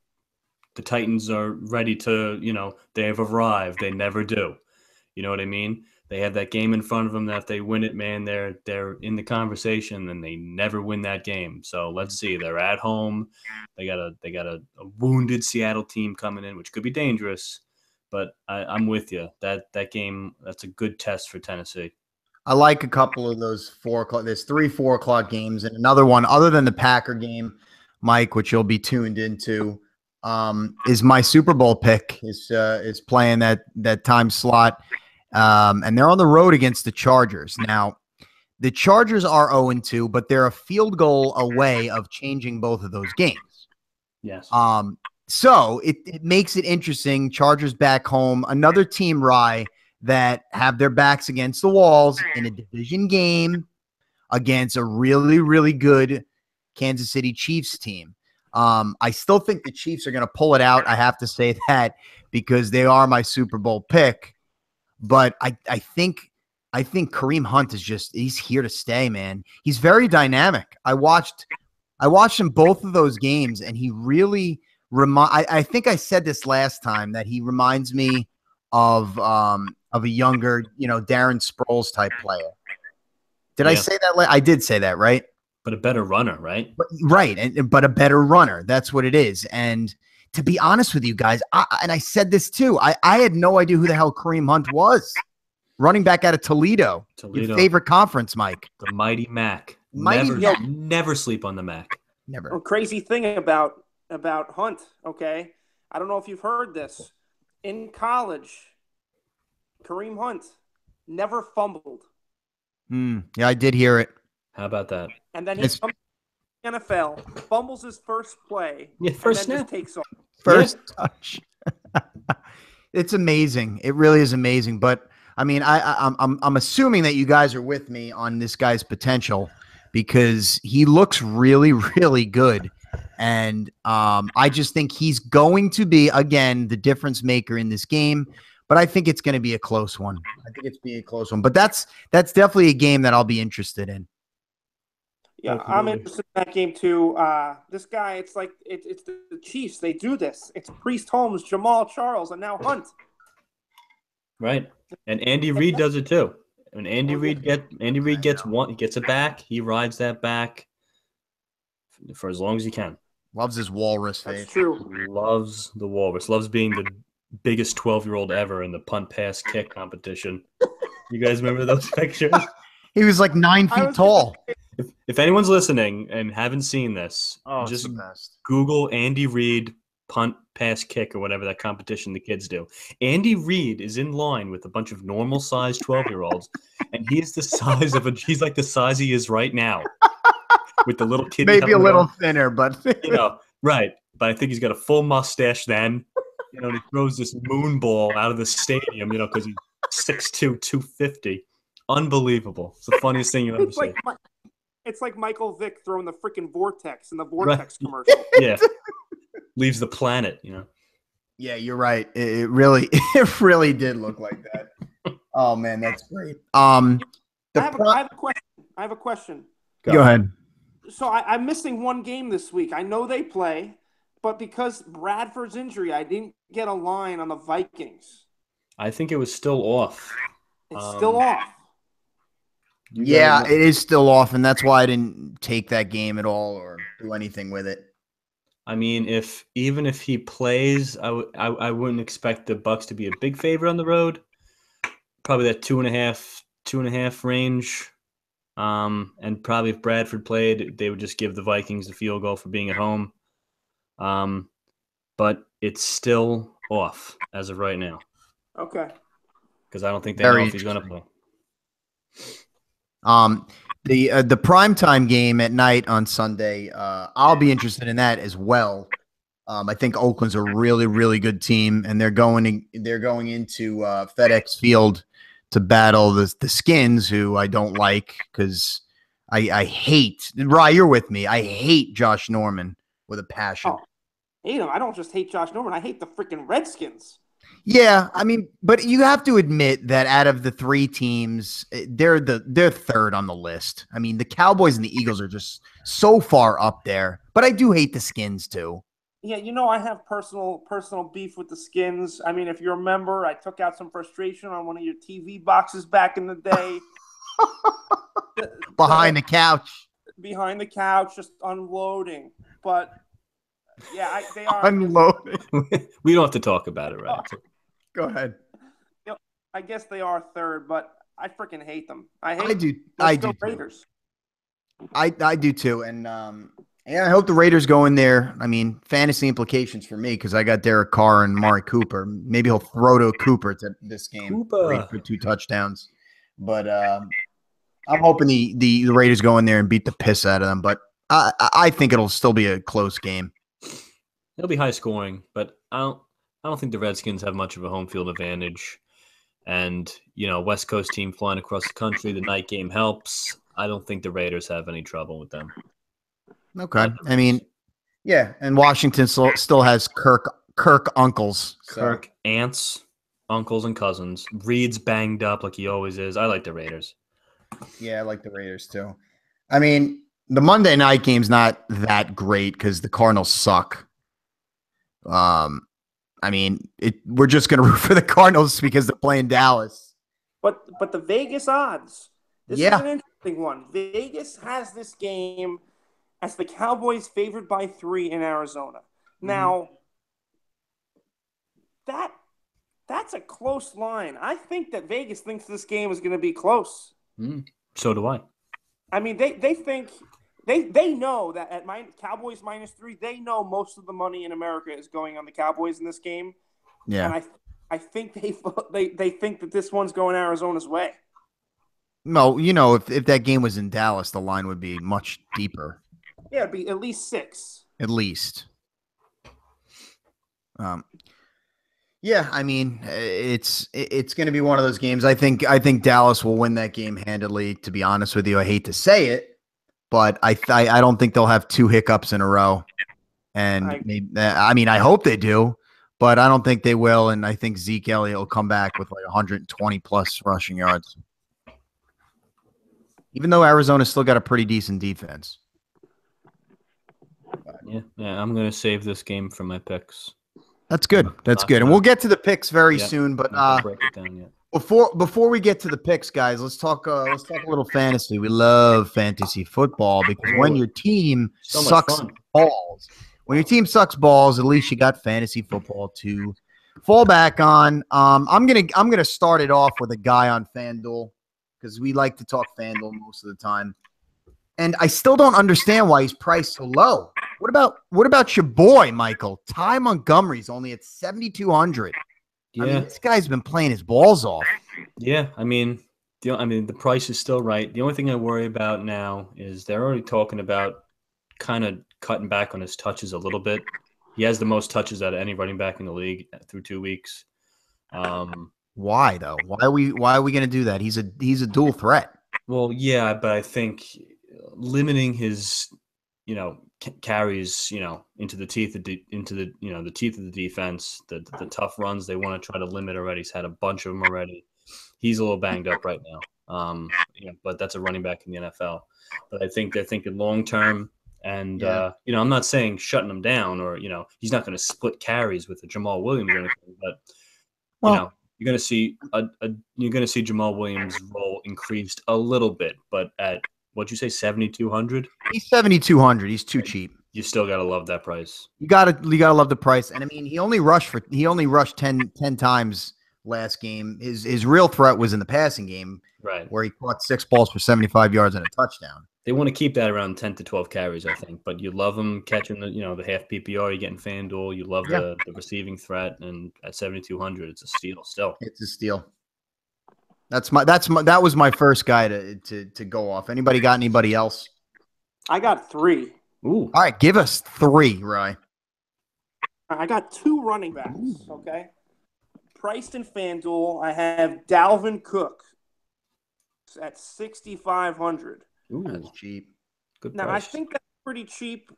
Titans are ready to, they have arrived. They never do. You know what I mean? They have that game in front of them that if they win it, man, they're in the conversation, and they never win that game. So let's see. They're at home. They got a wounded Seattle team coming in, which could be dangerous. But I'm with you. That game, that's a good test for Tennessee. I like a couple of those 4 o'clock. There's 3 4 o'clock games, and another one other than the Packer game, Mike, which you'll be tuned into, is my Super Bowl pick. Is playing that time slot, and they're on the road against the Chargers. Now, the Chargers are 0-2, but they're a field goal away of changing both of those games. Yes. So it makes it interesting. Chargers back home, another team, Rye, that have their backs against the walls in a division game against a really, really good Kansas City Chiefs team. I still think the Chiefs are going to pull it out. I have to say that because they are my Super Bowl pick. But I think Kareem Hunt he's here to stay, man. He's very dynamic. I watched him both of those games, and he really I think I said this last time that he reminds me of a younger, Darren Sproles type player. Did I say that? I did say that, right? But a better runner, right? But a better runner. That's what it is. And to be honest with you guys, I said this too. I had no idea who the hell Kareem Hunt was. Running back out of Toledo. Your favorite conference, Mike. The Mighty Mac. Never sleep on the Mac. Never. A crazy thing about Hunt, okay? I don't know if you've heard this. In college, Kareem Hunt never fumbled. Yeah, I did hear it. How about that? And then he comes to the NFL, fumbles his first play, first and then snap. just takes off. First touch. It's amazing. It really is amazing. But I mean, I'm assuming that you guys are with me on this guy's potential because he looks really, really good. And I just think he's going to be, again, the difference maker in this game. But I think it's going to be a close one. But that's definitely a game that I'll be interested in. Yeah, I'm interested in that game too. This guy, it's like it's the Chiefs. They do this. It's Priest Holmes, Jamal Charles, and now Hunt. Right, and Andy Reid does it too. When Andy Reid gets it back, he rides that back for as long as he can. Loves his walrus face. That's true. Loves the walrus. Loves being the biggest 12-year-old ever in the punt, pass, kick competition. You guys remember those pictures? He was like 9 feet tall. If anyone's listening and haven't seen this, just Google Andy Reid punt, pass, kick, or whatever that competition the kids do. Andy Reid is in line with a bunch of normal-sized 12-year-olds, and he's like the size he is right now, with the little kid. Maybe a little thinner, but right. But I think he's got a full mustache then. And he throws this moon ball out of the stadium, because he's 6'2", 250. Unbelievable. It's the funniest thing you ever see. It's like Michael Vick throwing the freaking Vortex in the Vortex commercial. Yeah. Leaves the planet, Yeah, you're right. It really did look like that. Oh man, that's great. I have a question. Go ahead. So I'm missing one game this week. I know they play, but because Bradford's injury, I didn't get a line on the Vikings. I think it was still off. It's still off. Yeah, it is still off, and that's why I didn't take that game at all or do anything with it. I mean, even if he plays, I wouldn't expect the Bucs to be a big favorite on the road. Probably that 2.5 range. And probably if Bradford played, they would just give the Vikings the field goal for being at home. But it's still off as of right now. Okay. Because I don't think they know if he's going to play. The primetime game at night on Sunday, I'll be interested in that as well. I think Oakland's a really, really good team, and they're going into FedEx Field to battle the Skins, who I don't like because I hate. Rye, you're with me. I hate Josh Norman with a passion. Oh, hate him. I don't just hate Josh Norman. I hate the freaking Redskins. Yeah, I mean, but you have to admit that out of the 3 teams, they're third on the list. I mean, the Cowboys and the Eagles are just so far up there. But I do hate the Skins too. Yeah, I have personal beef with the Skins. I mean, if you remember, I took out some frustration on one of your TV boxes back in the day. Behind the couch. Behind the couch, just unloading. But yeah, they are unloading. We don't have to talk about it, right? Go ahead. You know, I guess they are third, but I freaking hate them. I I hate do. them. I Let's do go too. Raiders. I do too. And yeah, I hope the Raiders go in there. I mean, fantasy implications for me because I got Derek Carr and Mari Cooper. Maybe he'll throw to Cooper to this game where he Cooper. put 2 touchdowns. But I'm hoping the Raiders go in there and beat the piss out of them. But I think it'll still be a close game. It'll be high scoring, but I don't think the Redskins have much of a home field advantage. And, West Coast team flying across the country, the night game helps. I don't think the Raiders have any trouble with them. Okay. I mean, yeah, and Washington still has Kirk uncles. Kirk, aunts, uncles, and cousins. Reed's banged up like he always is. I like the Raiders. Yeah, I like the Raiders too. I mean, the Monday night game's not that great because the Cardinals suck. I mean, we're just going to root for the Cardinals because they're playing Dallas. But the Vegas odds. This is Yeah. an interesting one. Vegas has this game as the Cowboys favored by 3 in Arizona. Now, that's a close line. I think that Vegas thinks this game is going to be close. So do I. I mean, they think they know that at Cowboys -3, they know most of the money in America is going on the Cowboys in this game. Yeah. And I think they think that this one's going Arizona's way. No, if that game was in Dallas, the line would be much deeper. Yeah, it'd be at least 6. At least. Yeah, I mean, it's going to be one of those games. I think Dallas will win that game handily. To be honest with you, I hate to say it, but I don't think they'll have 2 hiccups in a row. And I mean, I hope they do, but I don't think they will. And I think Zeke Elliott will come back with like 120 plus rushing yards, even though Arizona's still got a pretty decent defense. Yeah, I'm going to save this game for my picks. That's good. That's good. And we'll get to the picks very soon. But break it down yet. Before we get to the picks, guys, let's talk a little fantasy. We love fantasy football because when your team sucks balls, at least you got fantasy football to fall back on. I'm gonna start it off with a guy on FanDuel because we like to talk FanDuel most of the time. And I still don't understand why he's priced so low. What about your boy, Michael? Ty Montgomery's only at 7,200. Yeah. I mean, this guy's been playing his balls off. Yeah, I mean, the price is still right. The only thing I worry about now is they're already talking about kind of cutting back on his touches a little bit. He has the most touches out of any running back in the league through 2 weeks. Why though? Why are we going to do that? He's a dual threat. Well, yeah, but I think limiting his, carries, into the teeth of the teeth of the defense, the tough runs they want to try to limit already. He's had a bunch of them already. He's a little banged up right now. But that's a running back in the NFL. But I think they're thinking long term. And I'm not saying shutting him down or he's not going to split carries with a Jamal Williams or anything. But you're going to see Jamal Williams' role increased a little bit. But at what'd you say, 7,200? He's 7,200. He's too cheap. You still gotta love that price. You gotta love the price. And I mean, he only rushed 10 times last game. His real threat was in the passing game, right, where he caught 6 balls for 75 yards and a touchdown. They want to keep that around 10 to 12 carries, I think. But you love him catching the half PPR. You get in FanDuel. You love the receiving threat, and at 7,200, it's a steal. Still, it's a steal. That was my first guy to go off. Anybody got anybody else? I got 3. Ooh. All right, give us 3, Rye. I got 2 running backs, okay? Priced in FanDuel, I have Dalvin Cook at 6,500. Ooh, that's cheap. Good now, price. I think that's pretty cheap.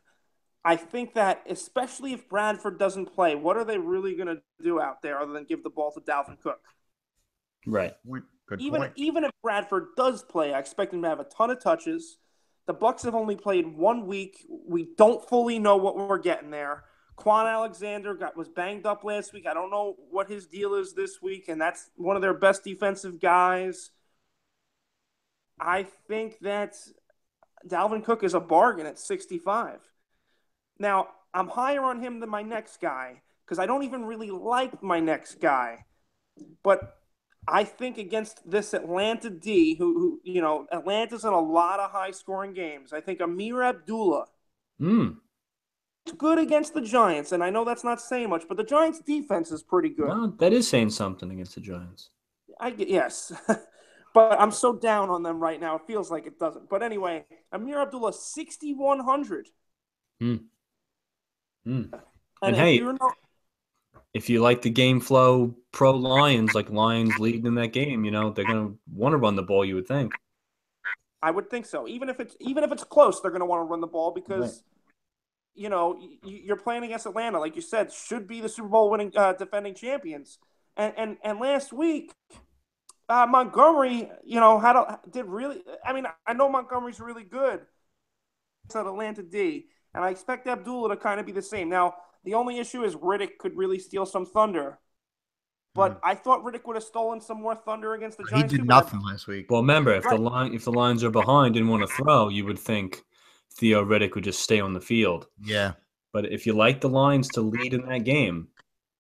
I think that especially if Bradford doesn't play, what are they really going to do out there other than give the ball to Dalvin Cook? Right. Good point. Even if Bradford does play, I expect him to have a ton of touches. The Bucs have only played 1 week. We don't fully know what we're getting there. Quan Alexander was banged up last week. I don't know what his deal is this week, and that's one of their best defensive guys. I think that Dalvin Cook is a bargain at 65. Now, I'm higher on him than my next guy because I don't even really like my next guy. But I think against this Atlanta D, who Atlanta's in a lot of high-scoring games. I think Amir Abdullah is good against the Giants, and I know that's not saying much, but the Giants' defense is pretty good. No, that is saying something against the Giants. Yes. But I'm so down on them right now. It feels like it doesn't. But anyway, Amir Abdullah, 6,100. And And hey, if you like the game flow pro Lions, like Lions leading in that game, they're going to want to run the ball, you would think. I would think so. Even if it's close, they're going to want to run the ball because, you're playing against Atlanta, like you said, should be the Super Bowl winning defending champions. And last week, Montgomery, did really. I mean, I know Montgomery's really good at Atlanta D, and I expect Abdullah to kind of be the same. Now, the only issue is Riddick could really steal some thunder, but I thought Riddick would have stolen some more thunder against the Giants. He did nothing last week. Well, remember, if the Lions are behind and want to throw, you would think Theo Riddick would just stay on the field. Yeah, but if you like the Lions to lead in that game,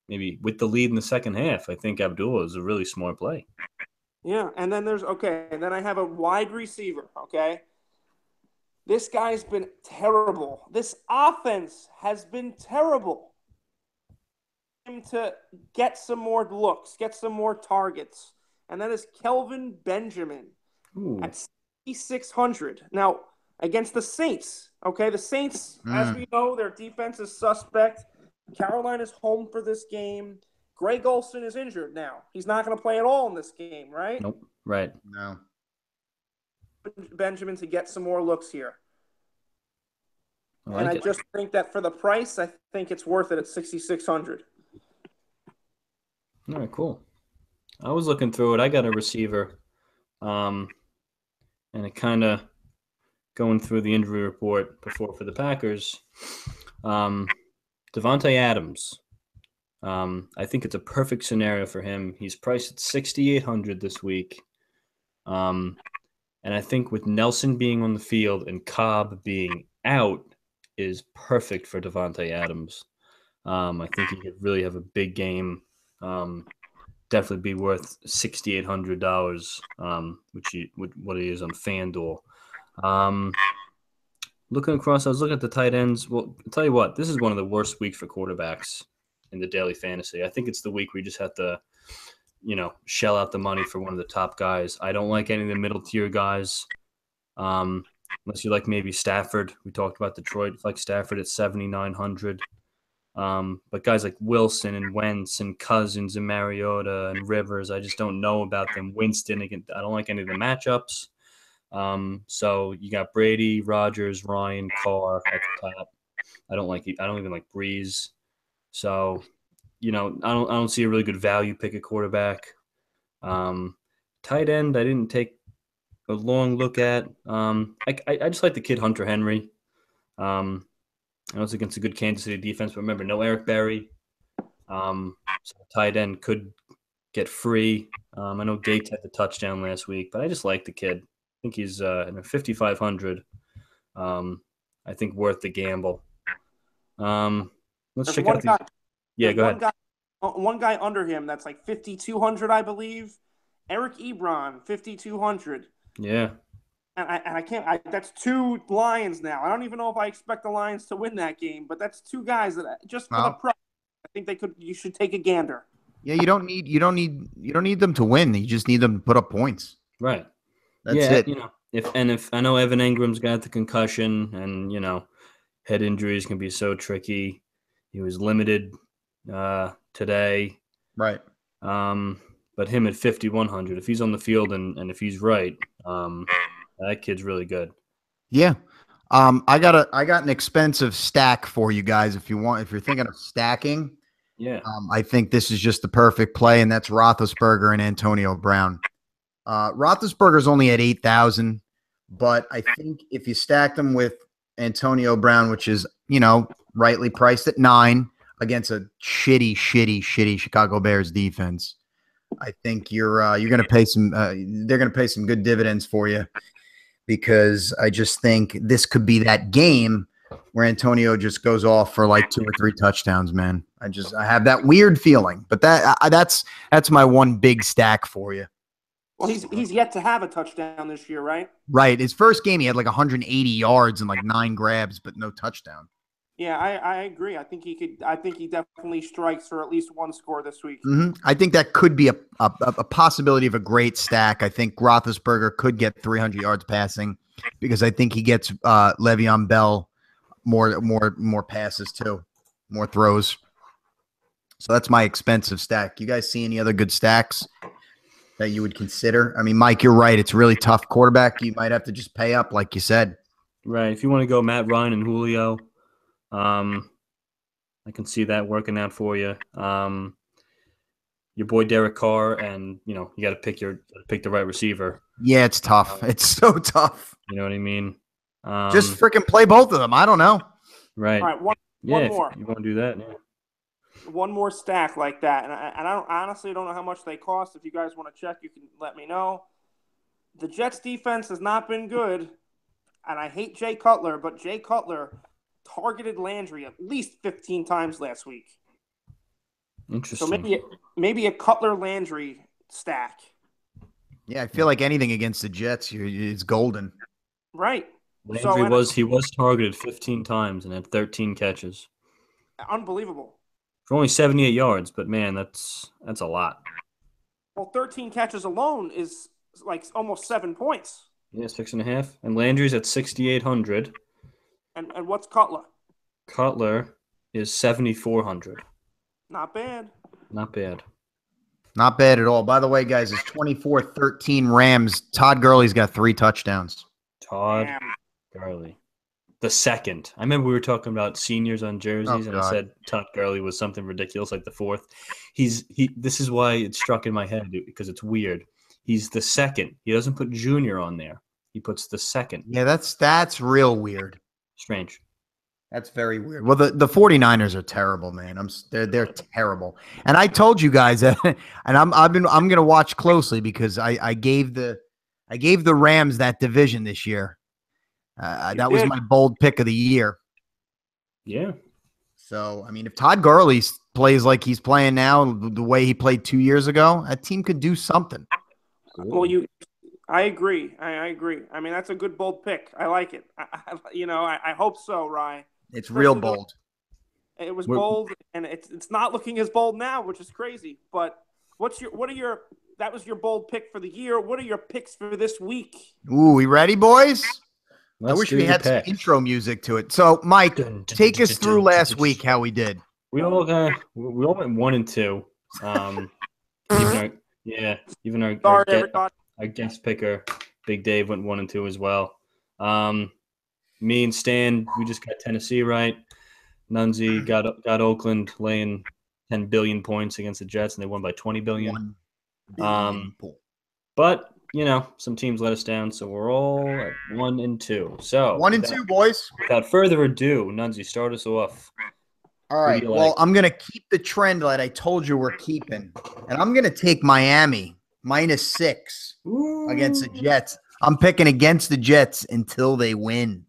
maybe with the lead in the second half, I think Abdullah is a really smart play. Yeah, and then then I have a wide receiver, okay? This guy's been terrible. This offense has been terrible. Him to get some more looks, get some more targets, and that is Kelvin Benjamin at 6,600. Now, against the Saints, okay? The Saints, as we know, their defense is suspect. Carolina's home for this game. Greg Olsen is injured now. He's not going to play at all in this game, right? Nope. Right. No. Benjamin to get some more looks here. I just think that for the price, I think it's worth it at 6,600. All right, cool. I was looking through it. I got a receiver, and it kind of going through the injury report before for the Packers. Devontae Adams. I think it's a perfect scenario for him. He's priced at 6,800 this week. And I think with Nelson being on the field and Cobb being out is perfect for Devontae Adams. I think he could really have a big game. Definitely be worth $6,800, what he is on FanDuel. Looking across, I was looking at the tight ends. Well, I'll tell you what, this is one of the worst weeks for quarterbacks in the daily fantasy. I think it's the week where you just have to, shell out the money for one of the top guys. I don't like any of the middle tier guys, unless you like maybe Stafford. We talked about Detroit, like Stafford at 7,900. But guys like Wilson and Wentz and Cousins and Mariota and Rivers, I just don't know about them. Winston, again, I don't like any of the matchups. So you got Brady, Rodgers, Ryan, Carr at the top. I don't even like Breeze. So, I don't see a really good value pick at quarterback. Tight end, I didn't take a long look at. I just like the kid Hunter Henry. I know it's against a good Kansas City defense, but remember, no Eric Berry. So tight end could get free. I know Gates had the touchdown last week, but I just like the kid. I think he's in 5,500. I think worth the gamble. Let's check out the. Yeah, go ahead. One guy under him that's like 5,200, I believe. Eric Ebron, 5,200. Yeah. And I can't. That's two Lions now. I don't even know if I expect the Lions to win that game, but that's two guys that just for the price, I think you should take a gander. Yeah, you don't need them to win. You just need them to put up points. Right. That's it. If I know Evan Ingram's got the concussion and head injuries can be so tricky. He was limited today. Right. But him at 5,100, if he's on the field and if he's right, that kid's really good. Yeah. I got an expensive stack for you guys if you're thinking of stacking. Yeah. I think this is just the perfect play, and that's Roethlisberger and Antonio Brown. Roethlisberger's only at 8,000, but I think if you stack them with Antonio Brown, which is, rightly priced at 9 against a shitty Chicago Bears defense, I think you're going to pay some. They're going to pay some good dividends for you, because I just think this could be that game where Antonio just goes off for like 2 or 3 touchdowns, man. I have that weird feeling. But that's my one big stack for you. Well, he's yet to have a touchdown this year, right? Right. His first game, he had like 180 yards and like 9 grabs, but no touchdown. Yeah, I agree. I think he definitely strikes for at least one score this week. I think that could be a possibility of a great stack. I think Roethlisberger could get 300 yards passing because I think he gets Le'Veon Bell more passes too, more throws. So that's my expensive stack. You guys see any other good stacks that you would consider? I mean, Mike, you're right. It's really tough quarterback. You might have to just pay up, like you said. Right. If you want to go Matt Ryan and Julio, I can see that working out for you. Your boy Derek Carr, and you got to pick the right receiver. Yeah, it's tough. It's so tough. You know what I mean? Just freaking play both of them. I don't know. Right. All right, one more. You want to do that? Yeah. One more stack like that, and I honestly don't know how much they cost. If you guys want to check, you can let me know. The Jets defense has not been good, and I hate Jay Cutler, but Jay Cutler targeted Landry at least 15 times last week. Interesting. So maybe a Cutler Landry stack. Yeah, I feel like anything against the Jets is golden. Right. Landry was targeted 15 times and had 13 catches. Unbelievable. For only 78 yards, but man, that's a lot. Well, 13 catches alone is like almost 7 points. Yeah, 6.5. And Landry's at 6,800. And what's Cutler? Cutler is 7,400. Not bad. Not bad. Not bad at all. By the way, guys, it's 24-13 Rams. Todd Gurley's got 3 touchdowns. Todd Gurley. The second. I remember we were talking about seniors on jerseys, and I said Todd Gurley was something ridiculous, like the 4th. This is why it struck in my head, because it's weird. He's the second. He doesn't put junior on there. He puts the second. Yeah, that's real weird. Strange. That's very weird. Well, the 49ers are terrible, man. They're terrible. And I told you guys that, and I'm going to watch closely because I gave the Rams that division this year. That was my bold pick of the year. Yeah. So, I mean, if Todd Gurley plays like he's playing now, the way he played 2 years ago, that team could do something. Well, I agree. I agree. I mean, that's a good bold pick. I like it. I hope so, Ryan. It's real bold. It was bold, and it's not looking as bold now, which is crazy. But that was your bold pick for the year. What are your picks for this week? Ooh, we ready, boys? I wish we had some intro music to it. So, Mike, take us through last week how we did. We all went 1-2. Even our guest picker, Big Dave, went 1-2 as well. Me and Stan, we just got Tennessee right. Nunzi got Oakland laying 10 billion points against the Jets, and they won by 20 billion. But some teams let us down, so we're all at 1-2. So 1-2, boys. Without further ado, Nunzi, start us off. All right. Well, I'm gonna keep the trend that I told you we're keeping, and I'm gonna take Miami -6 against the Jets. I'm picking against the Jets until they win.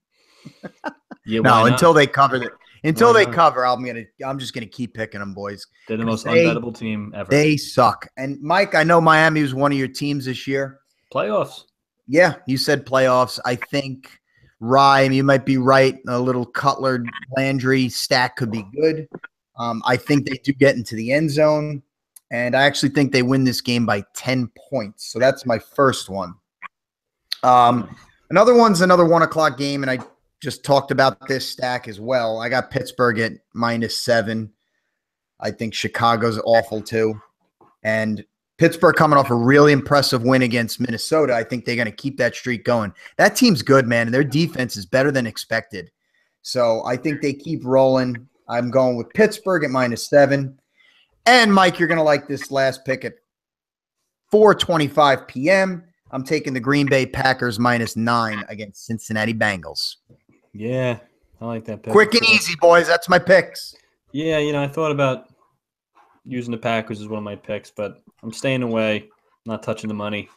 No, until they cover it. Until they cover, I'm just gonna keep picking them, boys. They're the most unbettable team ever. They suck. And Mike, I know Miami was one of your teams this year. Playoffs. Yeah, you said playoffs. I think Ryan, you might be right. A little Cutler Landry stack could be good. I think they do get into the end zone, and I actually think they win this game by 10 points. So that's my first one. Another one's another 1 o'clock game, and I just talked about this stack as well. I got Pittsburgh at -7. I think Chicago's awful too. And Pittsburgh coming off a really impressive win against Minnesota. I think they're going to keep that streak going. That team's good, man, and their defense is better than expected. So I think they keep rolling. I'm going with Pittsburgh at -7. And, Mike, you're going to like this last pick at 4:25 p.m. I'm taking the Green Bay Packers -9 against Cincinnati Bengals. Yeah, I like that pick. Quick and easy, boys. That's my picks. Yeah, I thought about using the Packers as one of my picks, but I'm staying away. I'm not touching the money.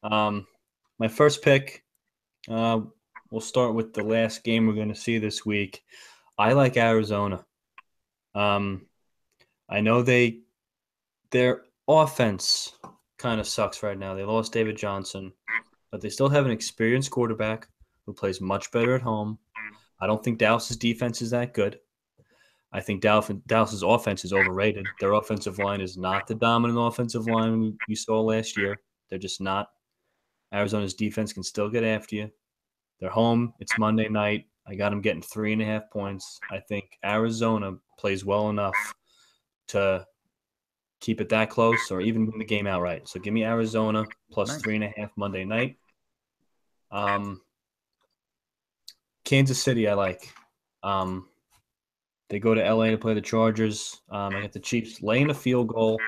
My first pick, we'll start with the last game we're going to see this week. I like Arizona. I know their offense kind of sucks right now. They lost David Johnson, but they still have an experienced quarterback who plays much better at home. I don't think Dallas's defense is that good. I think Dallas's offense is overrated. Their offensive line is not the dominant offensive line we saw last year. They're just not. Arizona's defense can still get after you. They're home. It's Monday night. I got them getting 3.5 points. I think Arizona plays well enough to keep it that close or even win the game outright. So give me Arizona plus Nice. 3.5 Monday night. Kansas City, I like. They go to LA to play the Chargers. I got the Chiefs laying a field goal.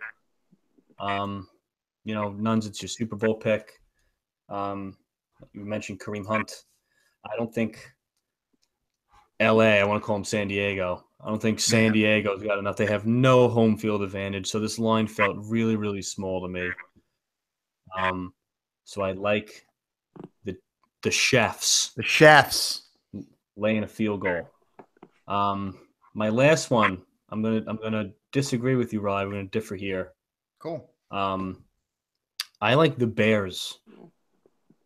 Nunzi, it's your Super Bowl pick. You mentioned Kareem Hunt. I don't think LA, I want to call him San Diego. I don't think San Diego's got enough. They have no home field advantage, so this line felt really, really small to me. So I like the Chefs. The Chefs laying a field goal. My last one, I'm gonna disagree with you, Rod. We're gonna differ here. Cool. I like the Bears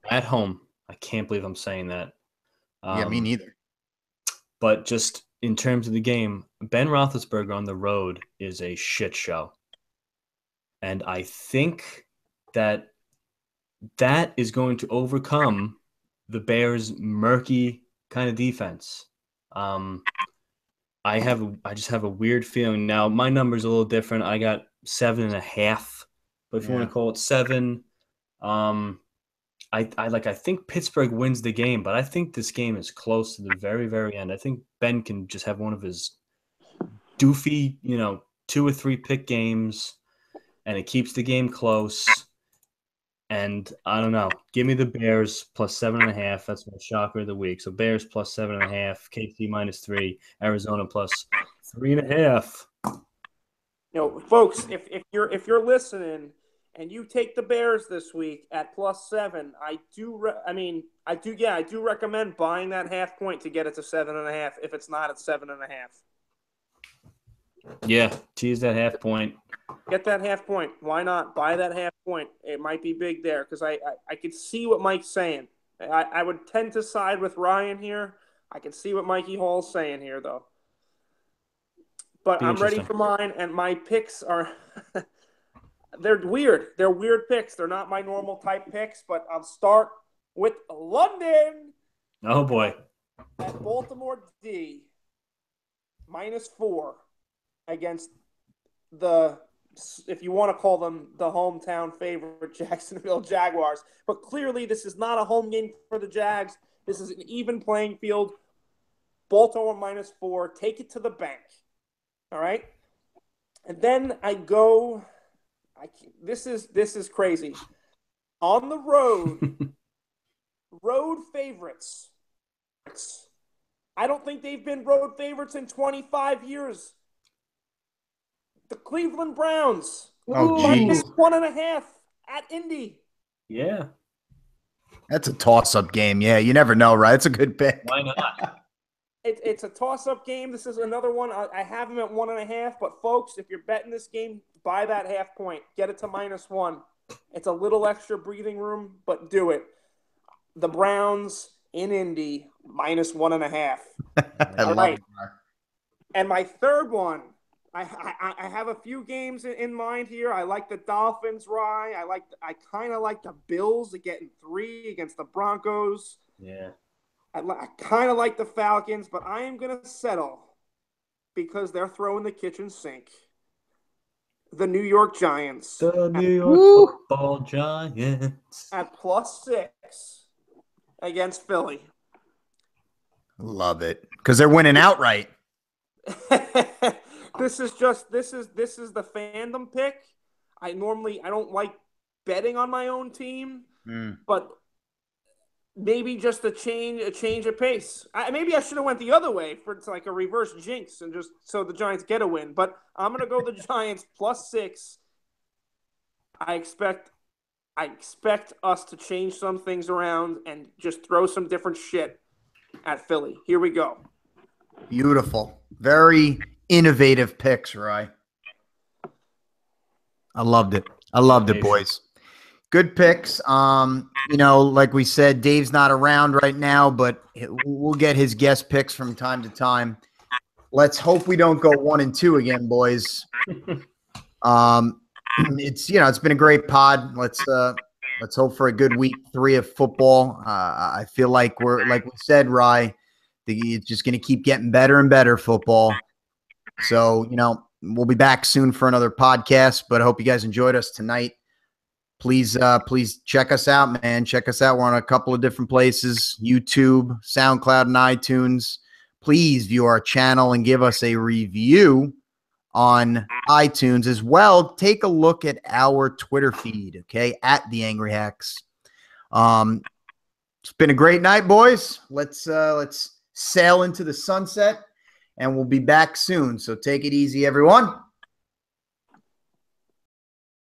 at home. I can't believe I'm saying that. Yeah, me neither. But just in terms of the game, Ben Roethlisberger on the road is a shit show. And I think that is going to overcome the Bears' murky kind of defense. I just have a weird feeling. Now, my number's a little different. I got 7.5. But if you want to call it 7, I think Pittsburgh wins the game, but I think this game is close to the very, very end. I think Ben can just have one of his doofy, 2 or 3 pick games, and it keeps the game close. And I don't know. Give me the Bears plus 7.5. That's my shocker of the week. So Bears plus 7.5, KC minus 3, Arizona plus 3.5. Folks, if you're listening and you take the Bears this week at plus 7, I do recommend buying that half point to get it to 7.5 if it's not at 7.5. Yeah, tease that half point. Get that half point. Why not buy that half point? It might be big there because I could see what Mike's saying. I would tend to side with Ryan here. I can see what Mikey Hall's saying here, though. But I'm ready for mine, and my picks are they're weird. They're weird picks. They're not my normal type picks, but I'll start with London. Oh, boy. At Baltimore D, -4 against the, if you want to call them the hometown favorite, Jacksonville Jaguars. But clearly this is not a home game for the Jags. This is an even playing field. Baltimore -4. Take it to the bank. All right? And then I go, this is crazy. On the road, road favorites. I don't think they've been road favorites in 25 years. The Cleveland Browns. Oh, geez. -1.5 at Indy. Yeah. That's a toss-up game. Yeah, you never know, right? It's a good pick. Why not? It's a toss-up game. This is another one. I have them at 1.5. But, folks, if you're betting this game, buy that half point. Get it to -1. It's a little extra breathing room, but do it. The Browns in Indy, -1.5. All right. And my third one, I have a few games in mind here. I like the Dolphins, Rye. I kind of like the Bills getting 3 against the Broncos. Yeah. I kind of like the Falcons, but I am going to settle because they're throwing the kitchen sink. The New York Giants. The New York Football Giants. At +6 against Philly. Love it. Because they're winning outright. This is the fandom pick. I don't like betting on my own team, but maybe just a change of pace. Maybe I should have went the other way for it's like a reverse jinx and just so the Giants get a win. But I'm gonna go the Giants +6. I expect us to change some things around and just throw some different shit at Philly. Here we go. Beautiful. Very innovative picks, Rye. I loved it. I loved it, boys. Good picks. Like we said, Dave's not around right now, but we'll get his guest picks from time to time. Let's hope we don't go 1-2 again, boys. It's been a great pod. Let's hope for a good week 3 of football. I feel like like we said, Rye, it's just going to keep getting better and better football. So, we'll be back soon for another podcast, but I hope you guys enjoyed us tonight. Please check us out, man. Check us out. We're on a couple of different places, YouTube, SoundCloud, and iTunes. Please view our channel and give us a review on iTunes as well. Take a look at our Twitter feed, okay, at The Angry Hacks. It's been a great night, boys. Let's sail into the sunset, and we'll be back soon. So take it easy, everyone.